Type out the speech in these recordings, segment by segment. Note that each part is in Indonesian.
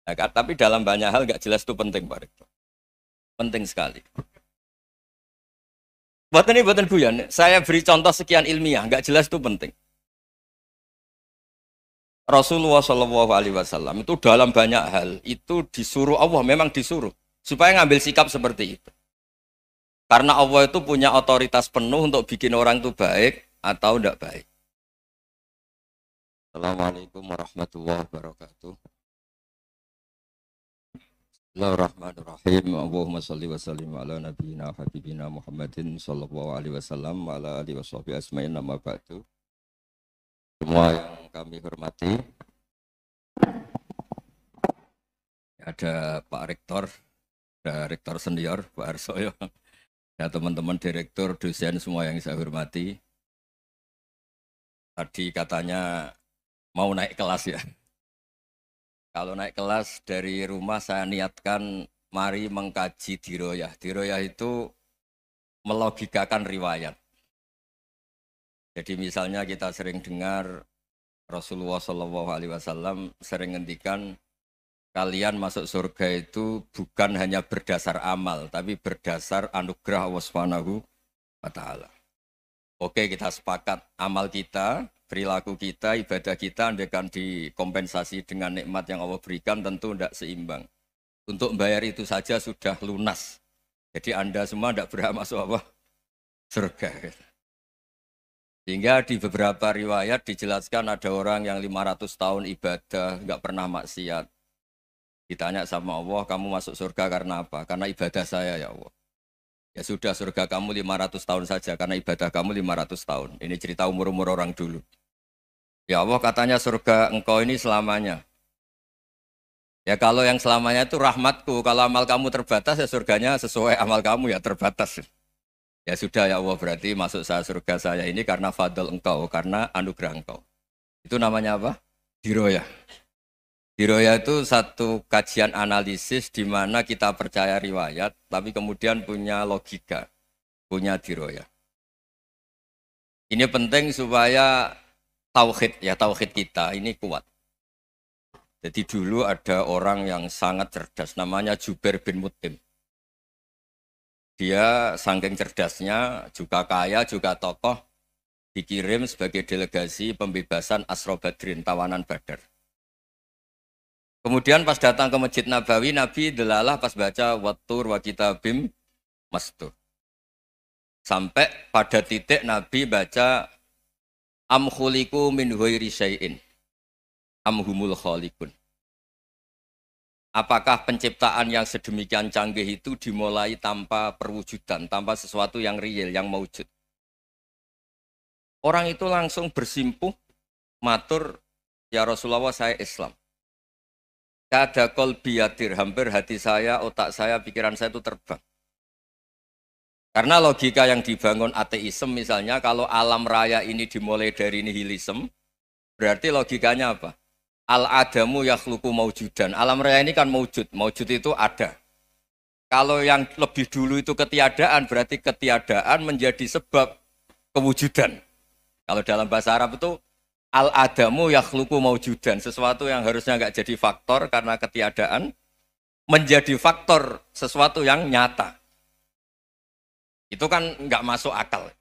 Nah, tapi dalam banyak hal nggak jelas itu penting, Pak Rektor. Penting sekali. Buatan guyon. Saya beri contoh sekian ilmiah, nggak jelas itu penting. Rasulullah Shallallahu Alaihi Wasallam itu dalam banyak hal itu disuruh Allah, memang disuruh supaya ngambil sikap seperti itu. Karena Allah itu punya otoritas penuh untuk bikin orang itu baik atau tidak baik. Assalamualaikum warahmatullahi wabarakatuh. Bismillahirrahmanirrahim. Allahumma shalli wa sallim ala nabiyyina habibina Muhammadin sallallahu alaihi wasallam wa ala alihi washabihi asma'in nama ba'du. Semua yang kami hormati, ada Pak Rektor, ada Rektor Senior Pak Arsoyo, ya teman-teman direktur, dosen semua yang saya hormati. Tadi katanya mau naik kelas ya. Kalau naik kelas dari rumah saya niatkan mari mengkaji diroyah. Diroyah itu melogikakan riwayat. Jadi misalnya kita sering dengar Rasulullah Shallallahu Alaihi Wasallam sering ngendikan kalian masuk surga itu bukan hanya berdasar amal, tapi berdasar anugerah Allah Subhanahu wa Ta'ala. Oke, kita sepakat amal kita, perilaku kita, ibadah kita andaikan dikompensasi dengan nikmat yang Allah berikan tentu tidak seimbang. Untuk membayar itu saja sudah lunas. Jadi Anda semua tidak berhak masuk apa? Surga. Sehingga di beberapa riwayat dijelaskan ada orang yang 500 tahun ibadah, nggak pernah maksiat. Ditanya sama Allah, kamu masuk surga karena apa? Karena ibadah saya ya Allah. Ya sudah, surga kamu 500 tahun saja karena ibadah kamu 500 tahun. Ini cerita umur-umur orang dulu. Ya Allah katanya surga engkau ini selamanya. Ya kalau yang selamanya itu rahmatku. Kalau amal kamu terbatas ya surganya sesuai amal kamu ya terbatas. Ya sudah ya Allah berarti masuk saya surga saya ini karena fadl engkau, karena anugerah engkau. Itu namanya apa? Diroyah. Diroyah itu satu kajian analisis di mana kita percaya riwayat, tapi kemudian punya logika, punya diroyah. Ini penting supaya tauhid kita ini kuat. Jadi dulu ada orang yang sangat cerdas, namanya Jubair bin Mut'im. Dia saking cerdasnya, juga kaya, juga tokoh, dikirim sebagai delegasi pembebasan Asra Badrin, tawanan Badar. Kemudian pas datang ke Masjid Nabawi, Nabi delalah pas baca Wattur wa kitabim mastur. Sampai pada titik Nabi baca Am khuliqu min ghairi syai'in am humul khaliqun. Apakah penciptaan yang sedemikian canggih itu dimulai tanpa perwujudan, tanpa sesuatu yang real, yang maujud? Orang itu langsung bersimpuh, matur, ya Rasulullah saya Islam. Kada qalbi yatir, hampir hati saya, otak saya, pikiran saya itu terbang. Karena logika yang dibangun ateisme misalnya, kalau alam raya ini dimulai dari nihilisme, berarti logikanya apa? Al-adamu yakhluqu maujudan. Alam raya ini kan maujud. Maujud itu ada. Kalau yang lebih dulu itu ketiadaan, berarti ketiadaan menjadi sebab kewujudan. Kalau dalam bahasa Arab itu al-adamu yakhluqu maujudan. Sesuatu yang harusnya nggak jadi faktor karena ketiadaan, menjadi faktor sesuatu yang nyata. Itu kan nggak masuk akal.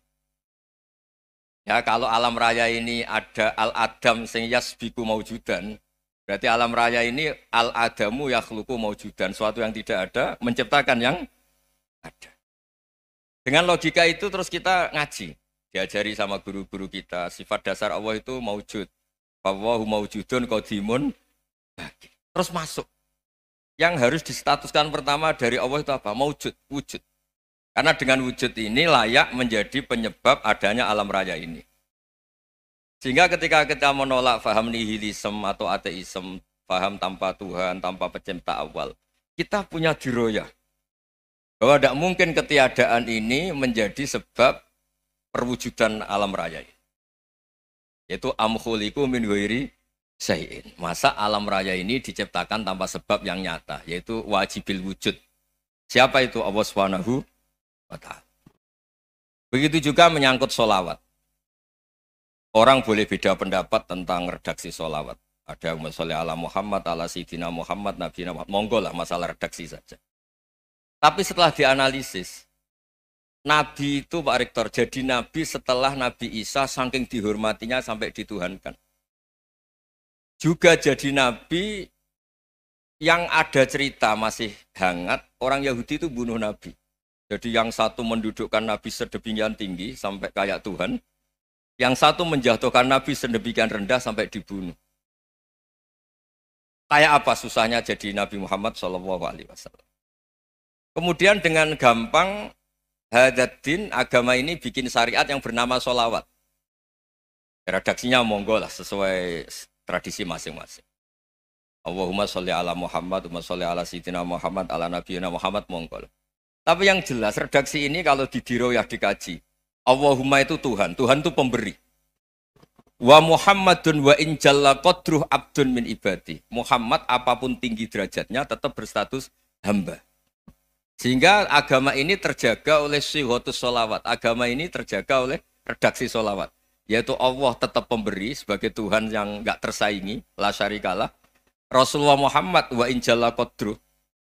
Ya kalau alam raya ini ada al-adam sing yasbiku maujudan, berarti alam raya ini al-adamu yakhluqu maujudan, suatu yang tidak ada menciptakan yang ada. Dengan logika itu terus kita ngaji, diajari sama guru-guru kita, sifat dasar Allah itu maujud. Wallahu maujudun qadimun. Terus masuk. Yang harus distatuskan pertama dari Allah itu apa? Maujud, wujud. Karena dengan wujud ini layak menjadi penyebab adanya alam raya ini. Sehingga ketika kita menolak faham nihilisme atau ateisme, faham tanpa Tuhan, tanpa pencipta awal, kita punya diroyah. Bahwa tidak mungkin ketiadaan ini menjadi sebab perwujudan alam raya ini. Yaitu am khuliqu min ghairi syai'in. Masa alam raya ini diciptakan tanpa sebab yang nyata, yaitu wajibil wujud. Siapa itu? Allah Subhanahu wa Ta'ala. Begitu juga menyangkut sholawat. Orang boleh beda pendapat tentang redaksi sholawat. Ada Allahumma sholli ala Muhammad, ala Sayyidina Muhammad, Nabi Muhammad. Monggo lah masalah redaksi saja. Tapi setelah dianalisis, Nabi itu Pak Rektor jadi Nabi setelah Nabi Isa saking dihormatinya sampai dituhankan. Juga jadi Nabi yang ada cerita masih hangat, orang Yahudi itu bunuh Nabi. Jadi yang satu mendudukkan Nabi sedemikian tinggi sampai kayak Tuhan, yang satu menjatuhkan Nabi sedemikian rendah sampai dibunuh. Kayak apa susahnya jadi Nabi Muhammad SAW. Kemudian dengan gampang Hadaddin agama ini bikin syariat yang bernama sholawat. Redaksinya monggo lah sesuai tradisi masing-masing. Allahumma sholli ala Muhammad, Allahumma sholli ala Sayyidina Muhammad, ala Nabiyina Muhammad monggo lah. Tapi yang jelas redaksi ini kalau didiroyah dikaji, Allahumma itu Tuhan, Tuhan itu pemberi. Wa Muhammadun wa in jalla qadruh abdun min ibadi. Muhammad apapun tinggi derajatnya tetap berstatus hamba. Sehingga agama ini terjaga oleh sighatus sholawat. Agama ini terjaga oleh redaksi sholawat. Yaitu Allah tetap pemberi sebagai Tuhan yang enggak tersaingi, la syarikalah. Rasulullah Muhammad wa in jalla qadruh.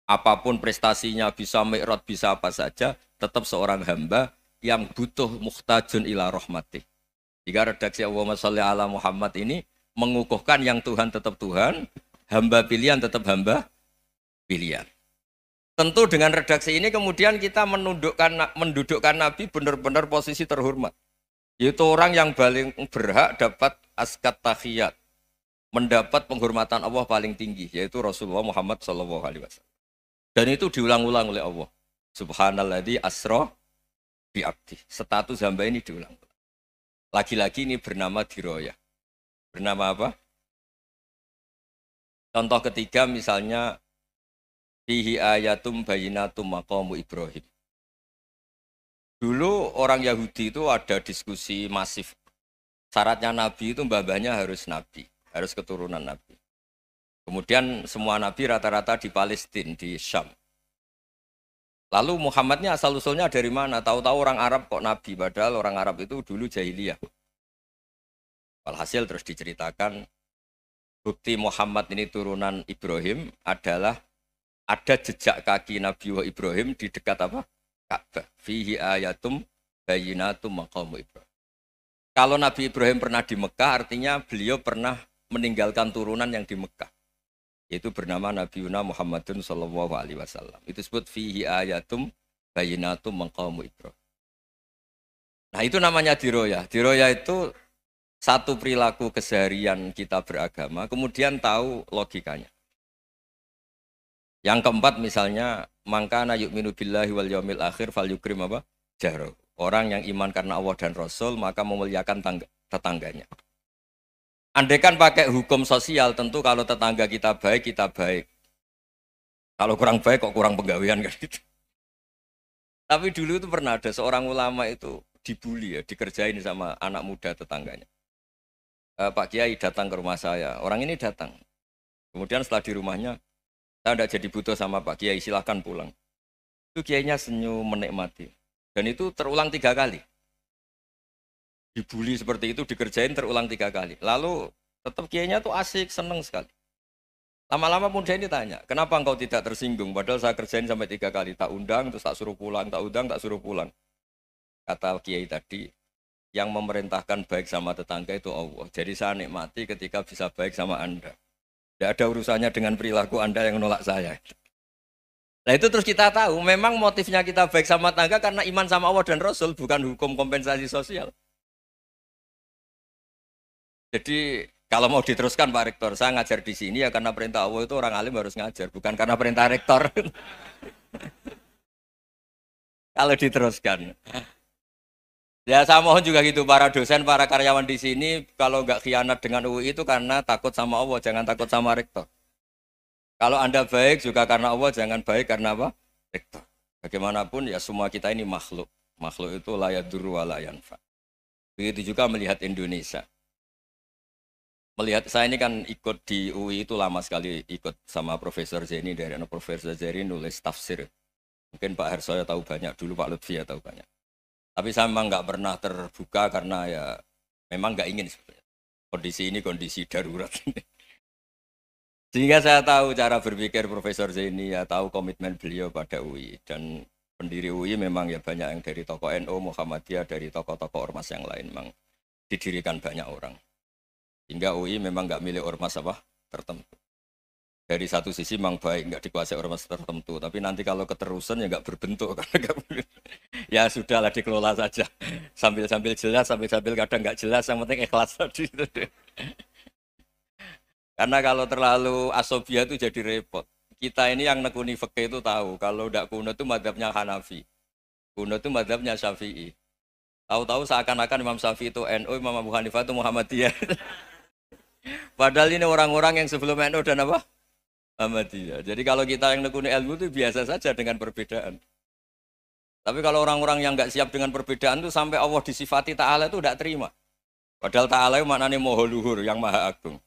Apapun prestasinya bisa mi'raj, bisa apa saja, tetap seorang hamba yang butuh muhtajun ila rahmatih. Jika redaksi Allahumma sholli ala Muhammad ini mengukuhkan yang Tuhan tetap Tuhan, hamba pilihan tetap hamba pilihan. Tentu dengan redaksi ini kemudian kita mendudukkan Nabi benar-benar posisi terhormat. Yaitu orang yang paling berhak dapat askat tahiyat, mendapat penghormatan Allah paling tinggi, yaitu Rasulullah Muhammad SAW. Dan itu diulang-ulang oleh Allah. Subhanalladzi asra bi abdi. Status hamba ini diulang. Lagi-lagi ini bernama diroyah. Bernama apa? Contoh ketiga misalnya fihi ayatum bayinatum maqamu Ibrahim. Dulu orang Yahudi itu ada diskusi masif. Syaratnya Nabi itu mbah-mbahnya harus Nabi. Harus keturunan Nabi. Kemudian semua Nabi rata-rata di Palestina, di Syam. Lalu Muhammadnya asal-usulnya dari mana? Tahu-tahu orang Arab kok Nabi, padahal orang Arab itu dulu jahiliyah. Walhasil terus diceritakan, bukti Muhammad ini turunan Ibrahim adalah ada jejak kaki Nabi Ibrahim di dekat apa? Ka'bah. Fihi ayatum bayinatum maqamu Ibrahim. Kalau Nabi Ibrahim pernah di Mekah, artinya beliau pernah meninggalkan turunan yang di Mekah. Yaitu bernama Nabi Muhammadun SAW. Itu disebut fihi ayatum bayinatum maqamu Ibrahim. Nah itu namanya diroyah. Diroyah itu satu perilaku keseharian kita beragama, kemudian tahu logikanya. Yang keempat misalnya, mangkana yu'minu billahi wal yaumil akhir fal yukrim apa? Jaro. Orang yang iman karena Allah dan Rasul, maka memuliakan tetangganya. Andaikan pakai hukum sosial, tentu kalau tetangga kita baik, kita baik. Kalau kurang baik, kok kurang penggawean kan gitu. Tapi dulu itu pernah ada seorang ulama itu dibully ya, dikerjain sama anak muda tetangganya. Pak Kiai datang ke rumah saya, orang ini datang. Kemudian setelah di rumahnya, saya tidak jadi butuh sama Pak Kiai, silahkan pulang. Itu Kiainya senyum menikmati. Dan itu terulang 3 kali. Dibully seperti itu, dikerjain terulang 3 kali. Lalu tetap Kiainya tuh asik, seneng sekali. Lama-lama pun dia ini tanya, kenapa engkau tidak tersinggung? Padahal saya kerjain sampai 3 kali. Tak undang, terus tak suruh pulang, tak undang, tak suruh pulang. Kata Kiai tadi, yang memerintahkan baik sama tetangga itu Allah. Jadi saya nikmati ketika bisa baik sama Anda. Tidak ada urusannya dengan perilaku Anda yang menolak saya. Nah itu terus kita tahu, memang motifnya kita baik sama tetangga karena iman sama Allah dan Rasul, bukan hukum kompensasi sosial. Jadi kalau mau diteruskan Pak Rektor, saya ngajar di sini ya karena perintah Allah itu orang alim harus ngajar, bukan karena perintah Rektor. Kalau diteruskan. Ya saya mohon juga gitu para dosen, para karyawan di sini kalau nggak khianat dengan UI itu karena takut sama Allah, jangan takut sama Rektor. Kalau Anda baik juga karena Allah, jangan baik karena apa? Rektor. Bagaimanapun ya semua kita ini makhluk. Makhluk itu la yadurru wa la yanfa. Begitu juga melihat Indonesia. Melihat saya ini kan ikut di UI itu lama sekali ikut sama Profesor Zeni dari Profesor Zeni nulis tafsir. Mungkin Pak Hersoyo tahu banyak, dulu Pak Lutfi ya tahu banyak. Tapi saya memang nggak pernah terbuka karena ya memang nggak ingin sebenarnya. Kondisi ini kondisi darurat. Sehingga saya tahu cara berpikir Profesor Zaini, ya tahu komitmen beliau pada UI. Dan pendiri UI memang ya banyak yang dari tokoh NU, Muhammadiyah, dari tokoh-tokoh ormas yang lain. Memang didirikan banyak orang. Hingga UI memang nggak milik ormas apa tertentu. Dari satu sisi memang baik, nggak dikuasai ormas tertentu. Tapi nanti kalau keterusan ya nggak berbentuk. Ya sudahlah dikelola saja. Sambil-sambil jelas, sambil-sambil kadang nggak jelas, yang penting ikhlas tadi. Karena kalau terlalu asobia itu jadi repot. Kita ini yang nekuni fikih itu tahu, kalau tidak kuno itu madhabnya Hanafi. Kuno itu madhabnya Syafi'i. Tahu-tahu seakan-akan Imam Syafi'i itu NU, Imam Abu Hanifah itu Muhammadiyah. Padahal ini orang-orang yang sebelum NU dan apa? Muhammadiyah. Jadi kalau kita yang nekuni ilmu itu biasa saja dengan perbedaan. Tapi kalau orang-orang yang nggak siap dengan perbedaan itu sampai Allah disifati Ta'ala itu tidak terima. Padahal Ta'ala itu maknanya Maha Luhur, yang Maha Agung.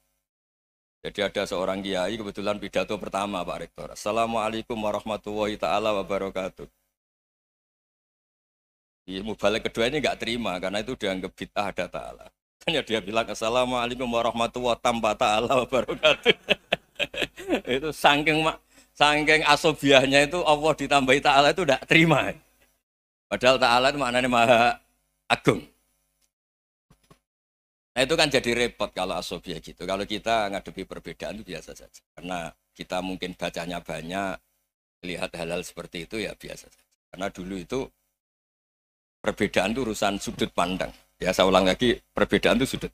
Jadi ada seorang kiai kebetulan pidato pertama Pak Rektor. Assalamualaikum warahmatullahi ta'ala wabarakatuh. Ilmu balik kedua ini nggak terima karena itu dianggap bid'ah ada ta'ala. Hanya dia bilang Assalamualaikum warahmatullahi ta'ala wabarakatuh. Itu saking asobiahnya itu Allah ditambahi ta'ala itu tidak terima. Padahal ta'ala itu maknanya Maha Agung. Nah itu kan jadi repot kalau asobia gitu. Kalau kita ngadepi perbedaan itu biasa saja. Karena kita mungkin bacanya banyak, lihat hal-hal seperti itu ya biasa saja. Karena dulu itu perbedaan itu urusan sudut pandang. Ya saya ulang lagi, perbedaan itu sudut.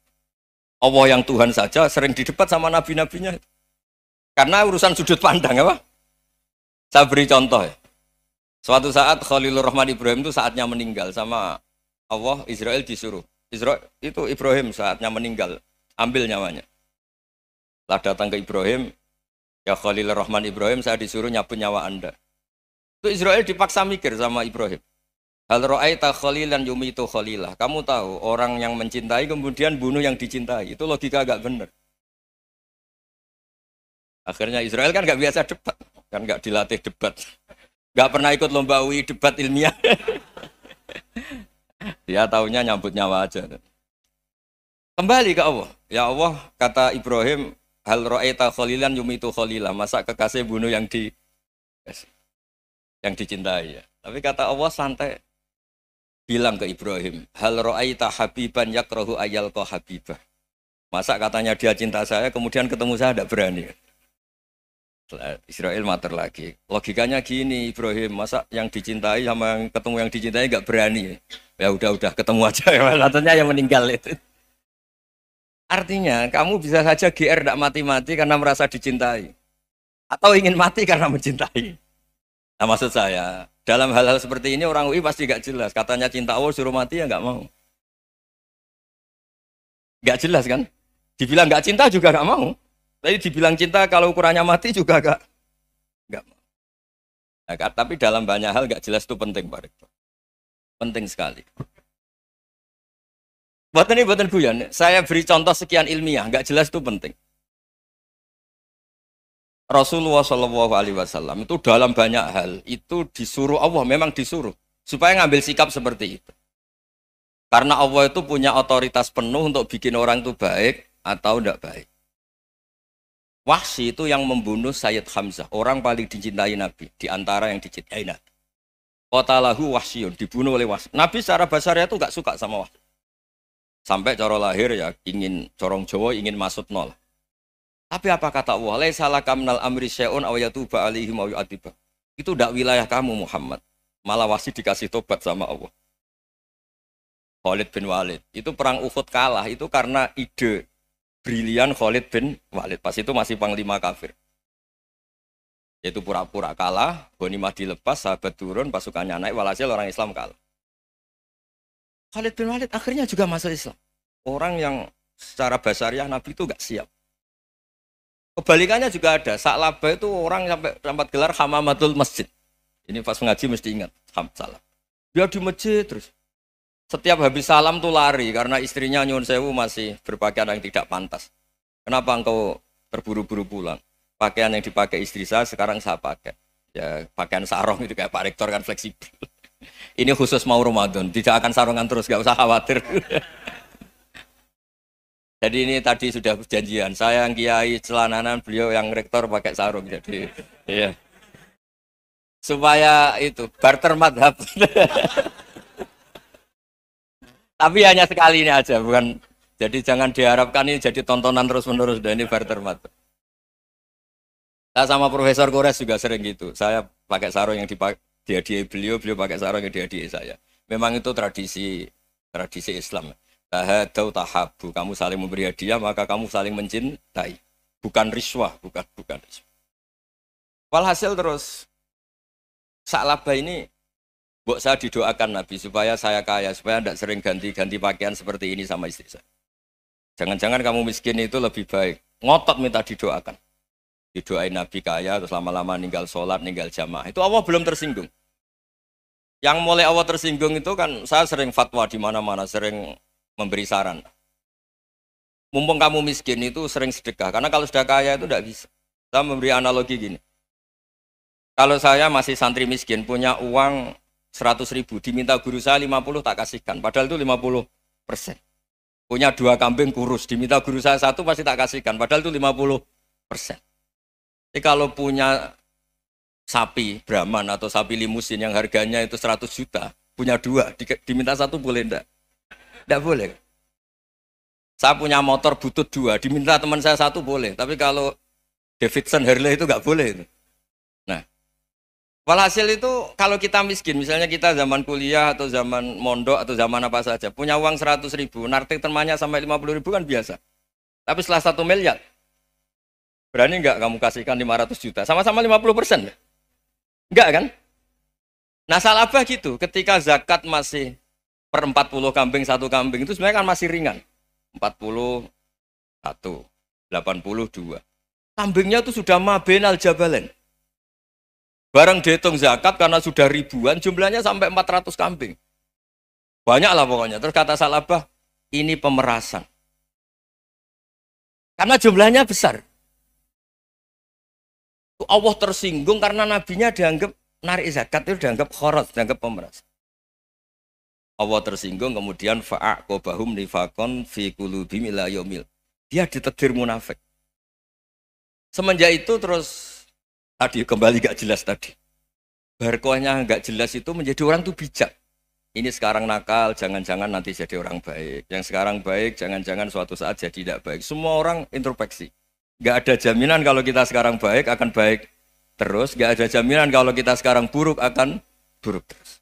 Allah yang Tuhan saja sering didebat sama nabi-nabinya. Karena urusan sudut pandang apa? Saya beri contoh ya. Suatu saat Khalilur Rahman Ibrahim itu saatnya meninggal sama Allah, Israel disuruh. Itu Ibrahim saatnya meninggal, ambil nyawanya. Setelah datang ke Ibrahim, ya Khalilur Rahman Ibrahim, saya disuruh nyabut nyawa Anda. Itu Israel dipaksa mikir sama Ibrahim. Hal ra'aita khalilan yumitu khalilah. Kamu tahu orang yang mencintai kemudian bunuh yang dicintai. Itu logika agak benar. Akhirnya Israel kan nggak biasa debat, kan nggak dilatih debat, nggak pernah ikut lomba UI debat ilmiah. Dia taunya nyambut nyawa aja. Kembali ke Allah. Ya Allah, kata Ibrahim, hal ra'aita khalilan yumitu khalilah. Masa kekasih bunuh yang dicintai ya. Tapi kata Allah santai. Bilang ke Ibrahim, hal ra'aita habiban yakrahu ayyalqa habibah. Masa katanya dia cinta saya, kemudian ketemu saya tidak berani. Israel mater lagi. Logikanya gini Ibrahim, masa yang dicintai sama yang ketemu yang dicintai nggak berani. Ya udah ketemu aja. Katanya yang meninggal itu. Artinya kamu bisa saja GR tidak mati-mati karena merasa dicintai. Atau ingin mati karena mencintai. Nah maksud saya, dalam hal-hal seperti ini orang UI pasti nggak jelas. Katanya cinta Allah suruh mati ya nggak mau. Nggak jelas kan? Dibilang nggak cinta juga nggak mau. Tapi dibilang cinta kalau ukurannya mati juga nggak mau. Nah, tapi dalam banyak hal nggak jelas itu penting Pak Rektor. Penting sekali. Buatan guyon. Saya beri contoh sekian ilmiah, nggak jelas itu penting. Rasulullah SAW itu dalam banyak hal itu disuruh Allah, memang disuruh supaya ngambil sikap seperti itu. Karena Allah itu punya otoritas penuh untuk bikin orang itu baik atau tidak baik. Wahsy itu yang membunuh Sayyid Hamzah, orang paling dicintai Nabi, di antara yang dicintai Nabi. Qatalahu Wahsyun, dibunuh oleh Wahsy. Nabi secara basarnya itu nggak suka sama Wahsy. Sampai cara lahir ya ingin corong Jawa ingin masuk nol. Tapi apa kata Allah? Laisa laka minal amri syai'un aw yatuba alaihim aw yu'adziba. Itu tidak wilayah kamu Muhammad. Malah Wahsy dikasih tobat sama Allah. Khalid bin Walid. Itu perang Uhud kalah itu karena ide brilian Khalid bin Walid. Pas itu masih panglima kafir. Yaitu pura-pura kalah, ghanimah dilepas, sahabat turun, pasukannya naik, walhasil orang Islam kalah. Khalid bin Walid akhirnya juga masuk Islam. Orang yang secara basariah Nabi itu gak siap. Kebalikannya juga ada. Sa'labah itu orang sampai dapat gelar Hamamatul Masjid. Ini pas mengaji mesti ingat. Salah. Dia di masjid terus. Setiap habis salam tuh lari karena istrinya nyuwun sewu masih berpakaian yang tidak pantas. Kenapa engkau terburu-buru pulang? Pakaian yang dipakai istri saya sekarang saya pakai. Ya pakaian sarung itu kayak Pak Rektor kan fleksibel. Ini khusus mau Ramadan, tidak akan sarungan terus, gak usah khawatir. Jadi ini tadi sudah perjanjian. Saya yang kiai celananan, beliau yang rektor pakai sarung. Jadi iya. Supaya itu barter madhab. Tapi hanya sekali ini aja, bukan. Jadi jangan diharapkan ini jadi tontonan terus-menerus. Dan ini barter madhab. Saya sama Profesor Kores juga sering gitu. Saya pakai sarung yang dihadiahi beliau, beliau pakai sarung yang dihadiahi saya. Memang itu tradisi Islam. Tahadau tahabu, kamu saling memberi hadiah maka kamu saling mencintai. Bukan riswah, bukan riswah. Walhasil terus Sa'labah ini buat saya didoakan Nabi supaya saya kaya, supaya tidak sering ganti-ganti pakaian seperti ini sama istri saya. Jangan-jangan kamu miskin itu lebih baik. Ngotot minta didoakan. Didoain Nabi kaya, terus lama-lama ninggal sholat, ninggal jamaah. Itu Allah belum tersinggung. Yang mulai Allah tersinggung itu kan saya sering fatwa di mana-mana, sering memberi saran. Mumpung kamu miskin itu sering sedekah, karena kalau sudah kaya itu tidak bisa. Saya memberi analogi gini. Kalau saya masih santri miskin, punya uang 100.000, diminta guru saya 50 tak kasihkan, padahal itu 50%. Punya 2 kambing kurus, diminta guru saya 1 pasti tak kasihkan, padahal itu 50%. Jadi kalau punya sapi Brahman atau sapi limusin yang harganya itu 100 juta, punya 2, diminta 1 boleh enggak? Enggak boleh. Saya punya motor butut 2, diminta teman saya 1 boleh, tapi kalau Davidson Harley itu enggak boleh itu. Nah, walhasil itu kalau kita miskin, misalnya kita zaman kuliah atau zaman mondok atau zaman apa saja, punya uang 100.000, nartik temannya sampai 50.000 kan biasa. Tapi setelah 1 miliar, berani enggak kamu kasihkan 500 juta? Sama-sama 50%. Enggak kan? Nah Sa'labah gitu, ketika zakat masih per 40 kambing, 1 kambing itu sebenarnya kan masih ringan. 41, 82. Kambingnya itu sudah mabenal jabalen. Barang dihitung zakat karena sudah ribuan, jumlahnya sampai 400 kambing. Banyak lah pokoknya. Terus kata Sa'labah, ini pemerasan. Karena jumlahnya besar. Allah tersinggung karena nabinya dianggap narik zakat itu dianggap kharat, dianggap pemerasan. Allah tersinggung kemudian fa'aqobahum nifakon fi qulubihim ila yaumil. Dia ditegur munafik. Semenjak itu terus tadi kembali gak jelas tadi. Barkohnya gak jelas itu menjadi orang tuh bijak. Ini sekarang nakal, jangan-jangan nanti jadi orang baik. Yang sekarang baik, jangan-jangan suatu saat jadi tidak baik. Semua orang introspeksi. Gak ada jaminan kalau kita sekarang baik akan baik terus. Gak ada jaminan kalau kita sekarang buruk akan buruk terus.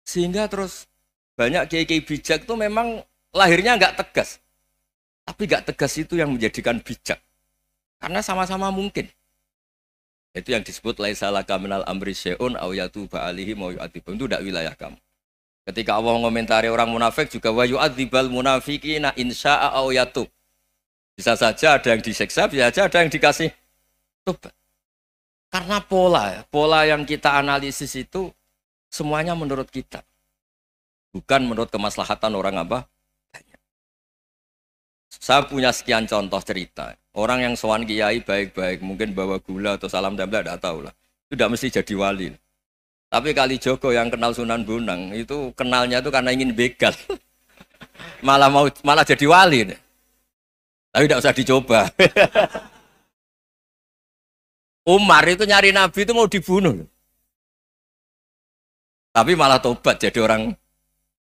Sehingga terus banyak kiai-kiai bijak itu memang lahirnya gak tegas. Tapi gak tegas itu yang menjadikan bijak. Karena sama-sama mungkin. Itu yang disebut laisa laka minal amri syai'un aw yatuba alihi wa yu'adzibum. Itu tidak wilayah kamu. Ketika Allah mengomentari orang munafik juga wa yu'adzibal munafiqina insya'a aw yatub. Bisa saja ada yang disiksa, bisa saja ada yang dikasih tobat. Karena pola yang kita analisis itu semuanya menurut kita. Bukan menurut kemaslahatan orang apa? Saya punya sekian contoh cerita. Orang yang sowan kiai baik-baik, mungkin bawa gula atau salam tempel, tidak tahu lah. Itu tidak mesti jadi wali. Tapi Kali Joko yang kenal Sunan Bonang, itu kenalnya itu karena ingin begal. malah jadi wali. Tapi tidak usah dicoba. Umar itu nyari Nabi itu mau dibunuh. Tapi malah tobat jadi orang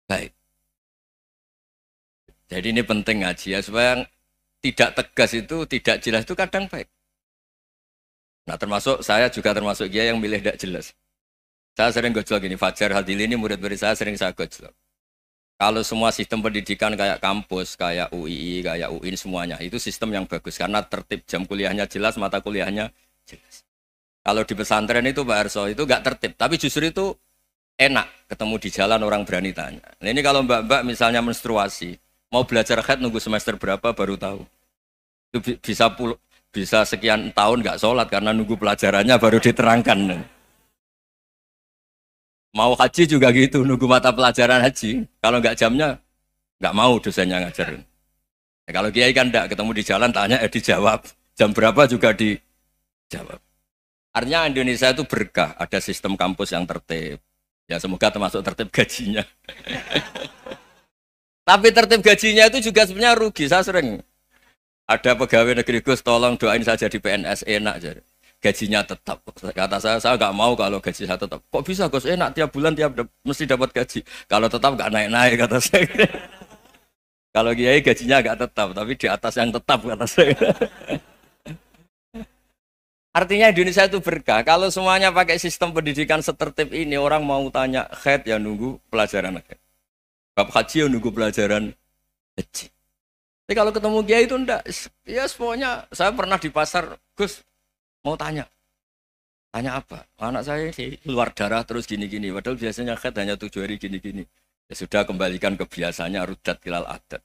baik. Jadi ini penting ngaji ya, supaya tidak tegas itu, tidak jelas itu kadang baik. Nah termasuk saya juga termasuk dia yang milih tidak jelas. Saya sering gojlok gini, Fajar Hadil ini murid-murid saya sering saya gojlok. Kalau semua sistem pendidikan kayak kampus, kayak UII, kayak UIN semuanya, itu sistem yang bagus. Karena tertib, jam kuliahnya jelas, mata kuliahnya jelas. Kalau di pesantren itu Pak Arso, itu nggak tertib. Tapi justru itu enak, ketemu di jalan orang berani tanya. Nah ini kalau mbak-mbak misalnya menstruasi, mau belajar haid nunggu semester berapa baru tahu. Itu bisa sekian tahun nggak sholat karena nunggu pelajarannya baru diterangkan. Mau haji juga gitu, nunggu mata pelajaran haji. Kalau nggak jamnya, nggak mau dosennya ngajarin. Ya, kalau kiai kan nggak ketemu di jalan tanya, dijawab. Jam berapa juga dijawab. Artinya Indonesia itu berkah, ada sistem kampus yang tertib. Ya semoga termasuk tertib gajinya. Tapi tertib gajinya itu juga sebenarnya rugi. Saya sering Ada pegawai negeri Gus, tolong doain saja di PNS enak jadi. Gajinya tetap. Kata saya nggak mau kalau gaji saya tetap. Kok bisa Gus enak tiap bulan mesti dapat gaji. Kalau tetap nggak naik-naik kata saya. Kalau kiai gajinya nggak tetap, tapi di atas yang tetap kata saya. Artinya Indonesia itu berkah. Kalau semuanya pakai sistem pendidikan setertib ini, orang mau tanya khaid ya nunggu pelajaran khaid. Bab haji ya nunggu pelajaran haji. Tapi kalau ketemu kiai itu enggak, ya pokoknya saya pernah di pasar, Gus mau tanya apa? Anak saya sih keluar darah terus gini-gini, padahal biasanya khaid hanya 7 hari gini-gini. Ya sudah kembalikan ke biasanya rudat kilal adat.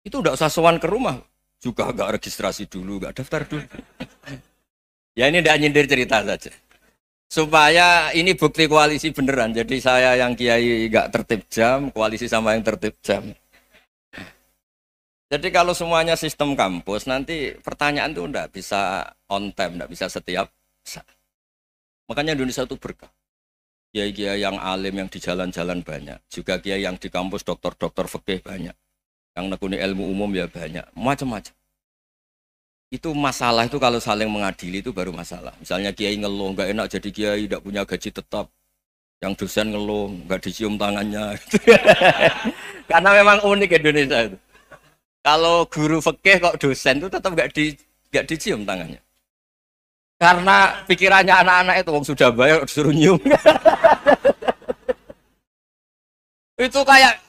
Itu enggak usah sowan ke rumah, juga enggak registrasi dulu, enggak daftar dulu. Ya ini enggak nyindir cerita saja. Supaya ini bukti koalisi beneran. Jadi saya yang kiai enggak tertib jam, koalisi sama yang tertib jam. Jadi kalau semuanya sistem kampus, nanti pertanyaan itu enggak bisa on time, enggak bisa setiap saat. Makanya Indonesia itu berkah. Kiai-kiai yang alim yang di jalan-jalan banyak. Juga kiai yang di kampus dokter-dokter fikih banyak. Yang nekuni ilmu umum ya banyak. Macam-macam. Itu masalah itu kalau saling mengadili itu baru masalah. Misalnya kiai ngeluh, enggak enak jadi kiai, enggak punya gaji tetap. Yang dosen ngeluh, enggak dicium tangannya. Karena memang unik Indonesia itu. Kalau guru fikih kok dosen itu tetap nggak dicium tangannya. Karena pikirannya anak-anak itu wong sudah bayar disuruh nyium. Itu kayak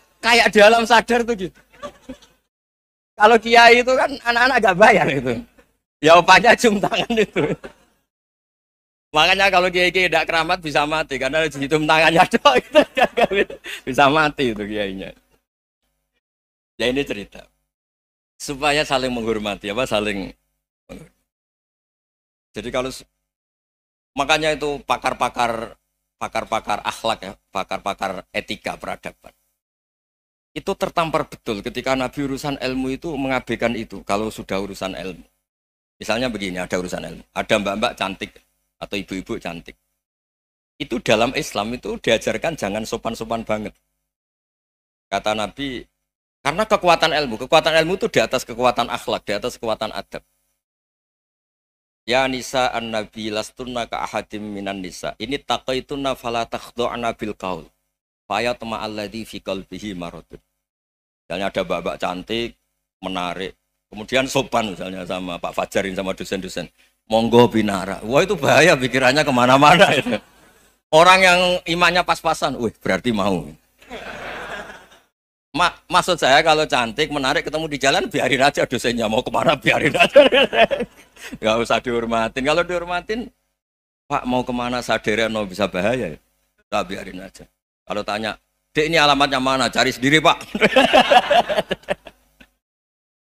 di alam sadar tuh gitu. Kalau kiai itu kan anak-anak nggak bayar itu. Ya opanya cium tangan itu. Makanya kalau kiai tidak keramat bisa mati karena cium tangannya doang itu bisa mati itu kiainya. Ya ini cerita. Supaya saling menghormati saling menghormati. Jadi kalau makanya itu pakar-pakar akhlak ya, pakar-pakar etika peradaban. Itu tertampar betul ketika Nabi urusan ilmu itu mengabaikan itu kalau sudah urusan ilmu. Misalnya begini, ada urusan ilmu, ada mbak-mbak cantik atau ibu-ibu cantik. Itu dalam Islam itu diajarkan jangan sopan-sopan banget. Kata Nabi, karena kekuatan ilmu itu di atas kekuatan akhlak, di atas kekuatan adab. Ya nisa an-nabi lastunna ka ahadim minan nisa. Ini taqaitunna fala takhdu'na bil qaul. Fa yatma alladhi fi qalbihi maradun. Misalnya ada mbak-mbak cantik, menarik, kemudian sopan misalnya sama Pak Fajarin sama dosen-dosen. Monggo binara. Wah itu bahaya pikirannya kemana-mana itu. Orang yang imannya pas-pasan, berarti mau. Maksud saya kalau cantik, menarik, ketemu di jalan, biarin aja dosennya mau kemana, biarin aja. Gak usah dihormatin. Kalau dihormatin, Pak mau kemana sadereno bisa bahaya. Nah, biarin aja. Kalau tanya, Dek ini alamatnya mana? Cari sendiri Pak.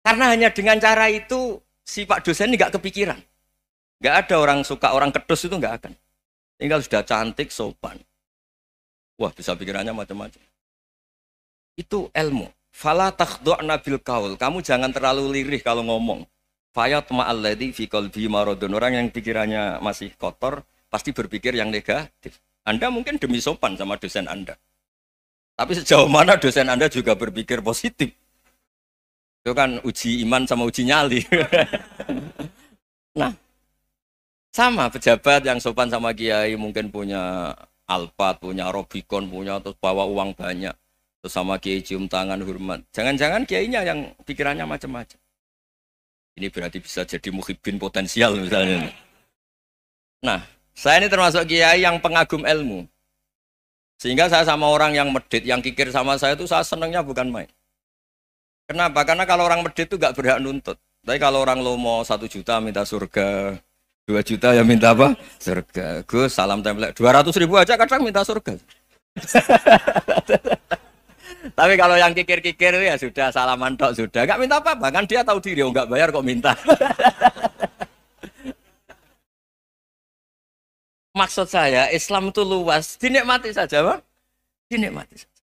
Karena hanya dengan cara itu, si Pak dosen ini gak kepikiran. Gak ada orang suka, orang kedus itu gak akan. Tinggal sudah cantik, sopan. Wah bisa pikirannya macam-macam. Itu ilmu. Fala takhdu'na bil qaul. Kamu jangan terlalu lirih kalau ngomong. Fayat ma'alladzi fi qalbi maradun. Orang yang pikirannya masih kotor pasti berpikir yang negatif. Anda mungkin demi sopan sama dosen Anda. Tapi sejauh mana dosen Anda juga berpikir positif. Itu kan uji iman sama uji nyali. Nah, sama pejabat yang sopan sama kiai mungkin punya Alphard, punya Robicon, punya terus bawa uang banyak. Terus sama kiai cium tangan hormat. Jangan-jangan kiainya yang pikirannya macam-macam. Ini berarti bisa jadi muhibbin potensial misalnya. Nah, saya ini termasuk kiai yang pengagum ilmu. Sehingga saya sama orang yang medit, yang kikir sama saya itu saya senangnya bukan main. Kenapa? Karena kalau orang medit itu gak berhak nuntut. Tapi kalau orang lomo 1 juta minta surga, 2 juta ya minta apa? Surga. Gus, salam template. 200.000 aja kadang minta surga. Tapi kalau yang kikir-kikir ya sudah salaman tok sudah. Enggak minta apa-apa, kan dia tahu diri, enggak bayar kok minta. Maksud saya, Islam itu luas, dinikmati saja, Pak. Dinikmati saja.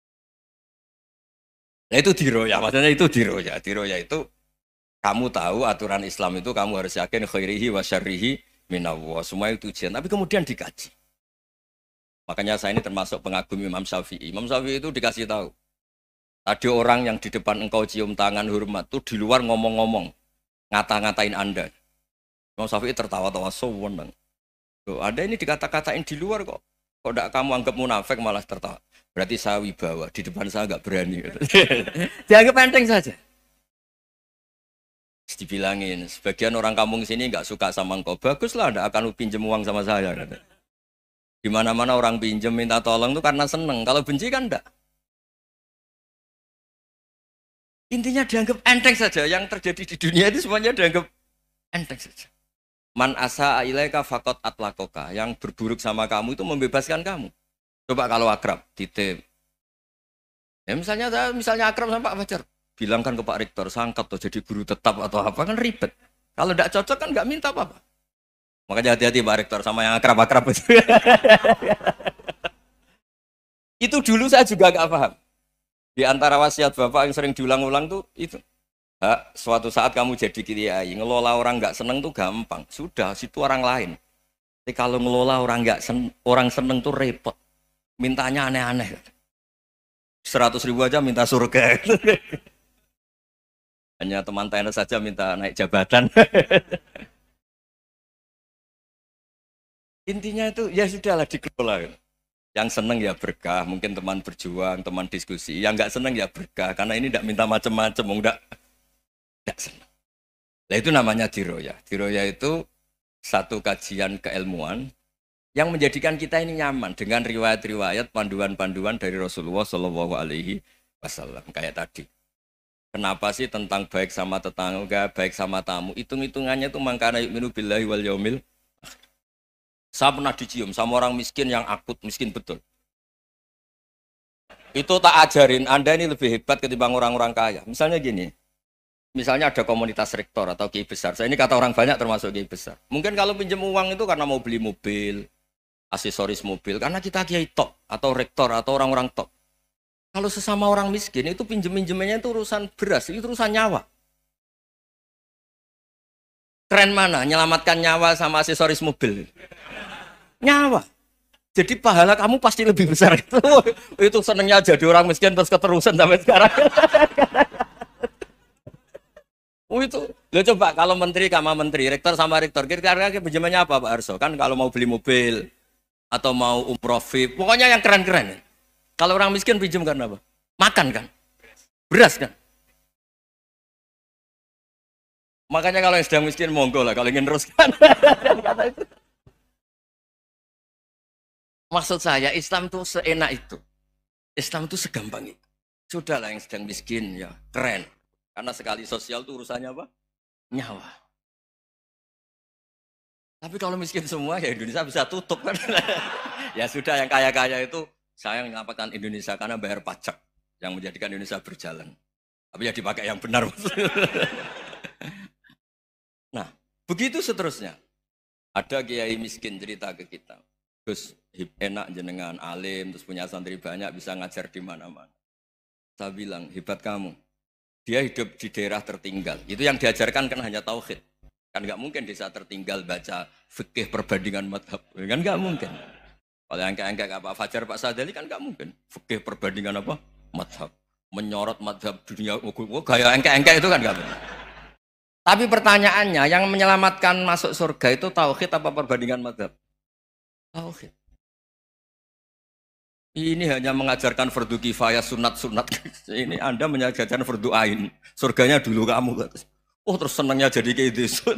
Nah itu diroya, maksudnya itu diroya. Diroya itu kamu tahu aturan Islam itu kamu harus yakin khairihi wa syarrihi minallah. Semua itu ujian, tapi kemudian dikaji. Makanya saya ini termasuk pengagum Imam Syafi'i. Imam Syafi'i itu dikasih tahu. Tadi orang yang di depan engkau cium tangan hormat tuh di luar ngomong-ngomong, ngata-ngatain Anda. Imam Syafi'i tertawa-tawa sewenang. Loh, Anda ini dikata-katain di luar kok. Kok tidak kamu anggap munafik malah tertawa. Berarti saya wibawa, di depan saya nggak berani. Dianggap enteng saja. Dibilangin, sebagian orang kampung sini nggak suka sama engkau. Baguslah, Anda akan pinjam uang sama saya. Di mana-mana orang pinjam minta tolong tuh karena seneng. Kalau benci kan enggak. Intinya dianggap enteng saja. Yang terjadi di dunia itu semuanya dianggap enteng saja. Man asa ilaika fakot atlakoka. Yang berburuk sama kamu itu membebaskan kamu. Coba kalau akrab, titip. Ya misalnya akrab sama Pak Fajar. Bilang kan ke Pak Rektor, sangkap tuh jadi guru tetap atau apa kan ribet. Kalau tidak cocok kan nggak minta apa-apa. Makanya hati-hati Pak Rektor sama yang akrab-akrab itu. Itu dulu saya juga nggak paham. Di antara wasiat Bapak yang sering diulang-ulang tuh itu. Suatu saat kamu jadi kiai, ngelola orang nggak seneng tuh gampang. Sudah, situ orang lain. Tapi kalau ngelola orang nggak orang seneng tuh repot. Mintanya aneh-aneh. 100.000 aja minta surga. Hanya teman tenis saja minta naik jabatan. Intinya itu ya sudahlah dikelola. Yang seneng ya berkah, mungkin teman berjuang, teman diskusi. Yang nggak seneng ya berkah, karena ini tidak minta macam-macam, enggak seneng. Nah itu namanya diroya. Diroya itu satu kajian keilmuan yang menjadikan kita ini nyaman dengan riwayat-riwayat, panduan-panduan dari Rasulullah Shallallahu Alaihi Wasallam. Kayak tadi. Kenapa sih tentang baik sama tetangga, baik sama tamu? Hitung-hitungannya itu mangkana yu'minu billahi wal yaumil. Saya pernah dicium sama orang miskin yang akut, miskin betul. Itu tak ajarin, Anda ini lebih hebat ketimbang orang-orang kaya. Misalnya gini, misalnya ada komunitas rektor atau kiai besar. Saya ini kata orang banyak termasuk kiai besar. Mungkin kalau pinjam uang itu karena mau beli mobil, aksesoris mobil, karena kita kiai top, atau rektor, atau orang-orang top. Kalau sesama orang miskin itu pinjem-pinjemannya itu urusan beras, itu urusan nyawa. Keren mana? Menyelamatkan nyawa sama aksesoris mobil. Nyawa. Jadi pahala kamu pasti lebih besar itu. Itu senengnya jadi orang miskin terus keterusan sampai sekarang. Itu. Lo coba kalau menteri sama menteri, rektor sama rektor, kira-kira pinjamannya apa Pak Arso? Kan kalau mau beli mobil atau mau umroh VIP, pokoknya yang keren-keren. Kalau orang miskin pinjam karena apa? Makan kan? Beras kan? Makanya kalau yang sedang miskin monggo lah, kalau ingin teruskan. Maksud saya Islam itu seenak itu. Islam itu segampang itu. Sudahlah yang sedang miskin ya keren. Karena sekali sosial itu urusannya apa? Nyawa. Tapi kalau miskin semua ya Indonesia bisa tutup kan. Ya sudah yang kaya-kaya itu saya menyelamatkan Indonesia karena bayar pajak yang menjadikan Indonesia berjalan. Tapi ya dipakai yang benar. Nah, begitu seterusnya. Ada kiai miskin cerita ke kita. Gus, enak jenengan alim, terus punya santri banyak, bisa ngajar di mana-mana. Saya bilang, hebat kamu. Dia hidup di daerah tertinggal. Itu yang diajarkan kan hanya tauhid. Kan nggak mungkin desa tertinggal baca fikih perbandingan madhab. Kan nggak mungkin. Kalau yang kayak Pak Fajar, Pak Sadali kan nggak mungkin. Fikih perbandingan apa? Madhab. Menyorot madhab dunia. Gaya engke-engke itu kan nggak mungkin. Tapi pertanyaannya, yang menyelamatkan masuk surga itu tauhid apa perbandingan madhab? Tauhid. Ini hanya mengajarkan fardu kifayah sunat-sunat. Ini Anda mengajarkan fardu ain. Surganya dulu kamu. Oh terus senangnya jadi kayak gitu.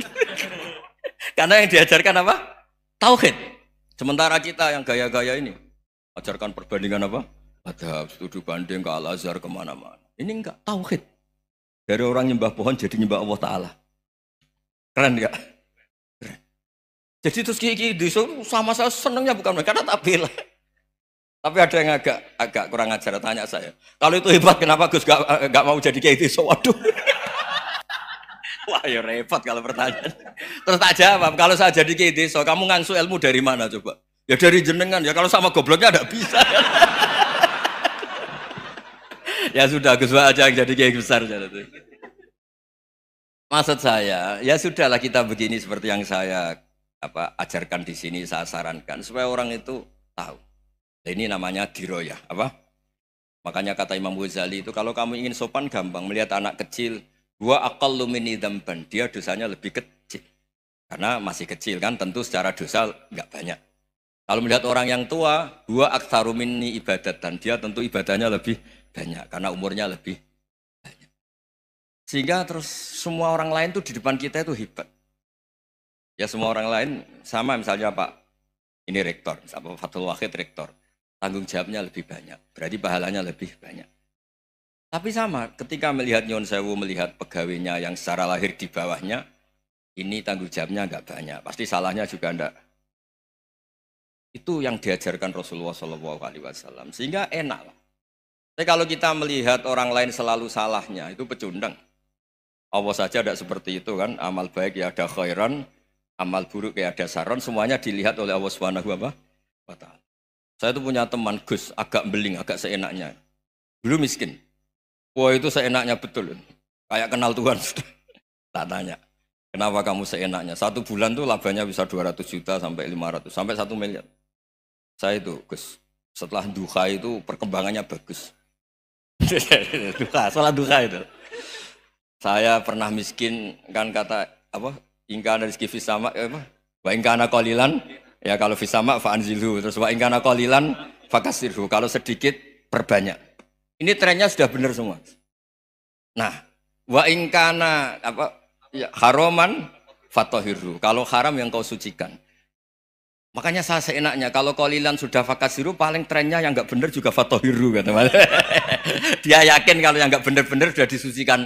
Karena yang diajarkan apa? Tauhid. Sementara kita yang gaya-gaya ini ajarkan perbandingan apa? Madhab, studi banding ke Al-Azhar kemana-mana. Ini enggak tauhid. Dari orang nyembah pohon jadi nyembah Allah Ta'ala. Keren enggak? Keren. Jadi terus kiki sama saya senangnya bukan karena tak bela. Tapi ada yang agak kurang ajar tanya saya. Kalau itu hebat kenapa Gus gak mau jadi kayak itu? Waduh. Wah ya repot kalau pertanyaan. Terus tak jawab, kalau saya jadi kayak itu, kamu ngangsu ilmu dari mana coba? Ya dari jenengan, ya kalau sama gobloknya enggak bisa. Ya sudah Gus aja yang jadi kayak besar. Maksud saya, ya sudahlah kita begini seperti yang saya ajarkan di sini, saya sarankan supaya orang itu tahu. Ini namanya diroyah, apa? Makanya kata Imam Ghazali itu kalau kamu ingin sopan gampang melihat anak kecil, gua aqallu minni dzamban, dia dosanya lebih kecil. Karena masih kecil kan tentu secara dosa nggak banyak. Kalau melihat orang yang tua, gua aktsaru minni ibadatan, dia tentu ibadahnya lebih banyak karena umurnya lebih banyak. Sehingga terus semua orang lain tuh di depan kita itu hebat. Ya semua orang lain sama misalnya Pak ini rektor, Pak Fathul Wahid rektor. Tanggung jawabnya lebih banyak, berarti pahalanya lebih banyak. Tapi sama, ketika melihat Nyon Sewu, melihat pegawainya yang secara lahir di bawahnya, ini tanggung jawabnya nggak banyak, pasti salahnya juga enggak. Itu yang diajarkan Rasulullah SAW, sehingga enak lah. Tapi kalau kita melihat orang lain selalu salahnya, itu pecundang. Allah saja tidak seperti itu kan, amal baik ya ada khairan, amal buruk ya ada saron, semuanya dilihat oleh Allah Subhanahu wa Ta'ala. Saya tuh punya teman Gus, agak beling, agak seenaknya. Dulu miskin. Wah itu seenaknya betul. Kayak kenal Tuhan. Tak tanya, kenapa kamu seenaknya? 1 bulan tuh labanya bisa 200 juta sampai 500, sampai 1 miliar. Saya itu Gus, setelah duha itu perkembangannya bagus. Duha, sholat duha itu. Saya pernah miskin, kan kata, apa, ingka dari rezeki fisama, apa? Wa ingkana qalilan, ya kalau fisama fa'anzilhu, terus wa ingkana qalilan fakasirhu, kalau sedikit perbanyak. Ini trennya sudah benar semua. Nah, wa ingkana apa ya, haroman fatohirhu, kalau haram yang kau sucikan. Makanya saya seenaknya kalau qalilan sudah fakasiru, paling trennya yang nggak benar juga fatohiru kata Mas. Dia yakin kalau yang nggak benar-benar sudah disucikan